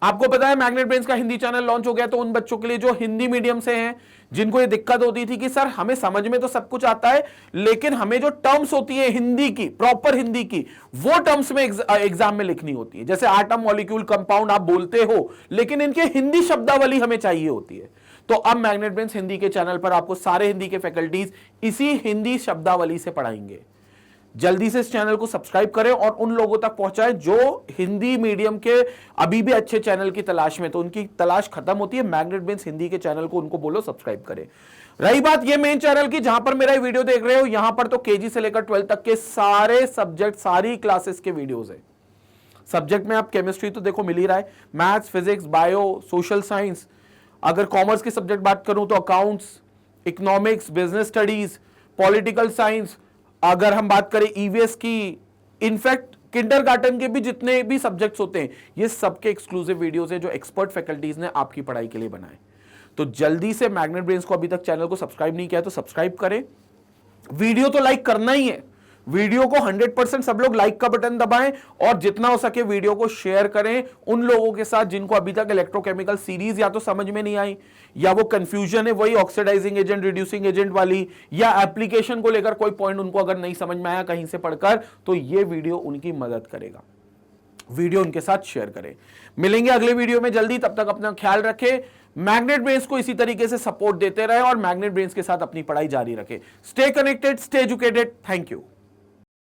आपको पता है मैग्नेटब्रेन्स का हिंदी चैनल लॉन्च हो गया, तो उन बच्चों के लिए जो हिंदी मीडियम से हैं, जिनको ये दिक्कत होती थी कि सर हमें समझ में तो सब कुछ आता है, लेकिन हमें जो टर्म्स होती है हिंदी की, प्रॉपर हिंदी की, वो टर्म्स में एग्जाम में लिखनी होती है। जैसे आटम, मॉलिक्यूल, कंपाउंड आप बोलते हो, लेकिन इनके हिंदी शब्दावली हमें चाहिए होती है। तो अब मैग्नेटब्रेन्स हिंदी के चैनल पर आपको सारे हिंदी के फैकल्टीज इसी हिंदी शब्दावली से पढ़ाएंगे। जल्दी से इस चैनल को सब्सक्राइब करें और उन लोगों तक पहुंचाएं जो हिंदी मीडियम के अभी भी अच्छे चैनल की तलाश में, तो उनकी तलाश खत्म होती है। मैग्नेट ब्रेन्स हिंदी के चैनल को उनको बोलो सब्सक्राइब करें। रही बात ये मेन चैनल की जहां पर मेरा वीडियो देख रहे हो, यहां पर तो केजी से लेकर 12 तक के सारे सब्जेक्ट, सारी क्लासेस के वीडियोस है। सब्जेक्ट में आप केमिस्ट्री तो देखो मिल ही रहा है, maths, physics, bio, social science. अगर कॉमर्स के सब्जेक्ट बात करूं तो accounts, economics, business studies, political science. अगर हम बात करें ईवीएस की, इनफैक्ट किंडरगार्टन के भी जितने भी सब्जेक्ट्स होते हैं, ये सबके एक्सक्लूसिव वीडियोस हैं जो एक्सपर्ट फैकल्टीज ने आपकी पढ़ाई के लिए बनाए। तो जल्दी से मैग्नेट ब्रेन्स को अभी तक चैनल को सब्सक्राइब नहीं किया तो सब्सक्राइब करें। वीडियो तो लाइक करना ही है, वीडियो को 100% सब लोग लाइक का बटन दबाएं और जितना हो सके वीडियो को शेयर करें उन लोगों के साथ जिनको अभी तक इलेक्ट्रोकेमिकल सीरीज या तो समझ में नहीं आई, या वो कंफ्यूजन है वही ऑक्सीडाइजिंग एजेंट, रिड्यूसिंग एजेंट वाली, या एप्लीकेशन को लेकर कोई पॉइंट उनको अगर नहीं समझ में आया कहीं से पढ़कर, तो ये वीडियो उनकी मदद करेगा। वीडियो उनके साथ शेयर करें। मिलेंगे अगले वीडियो में जल्दी, तब तक अपना ख्याल रखें। मैग्नेट ब्रेन्स को इसी तरीके से सपोर्ट देते रहे और मैग्नेट ब्रेन्स के साथ अपनी पढ़ाई जारी रखें। Stay connected, stay educated. Thank you.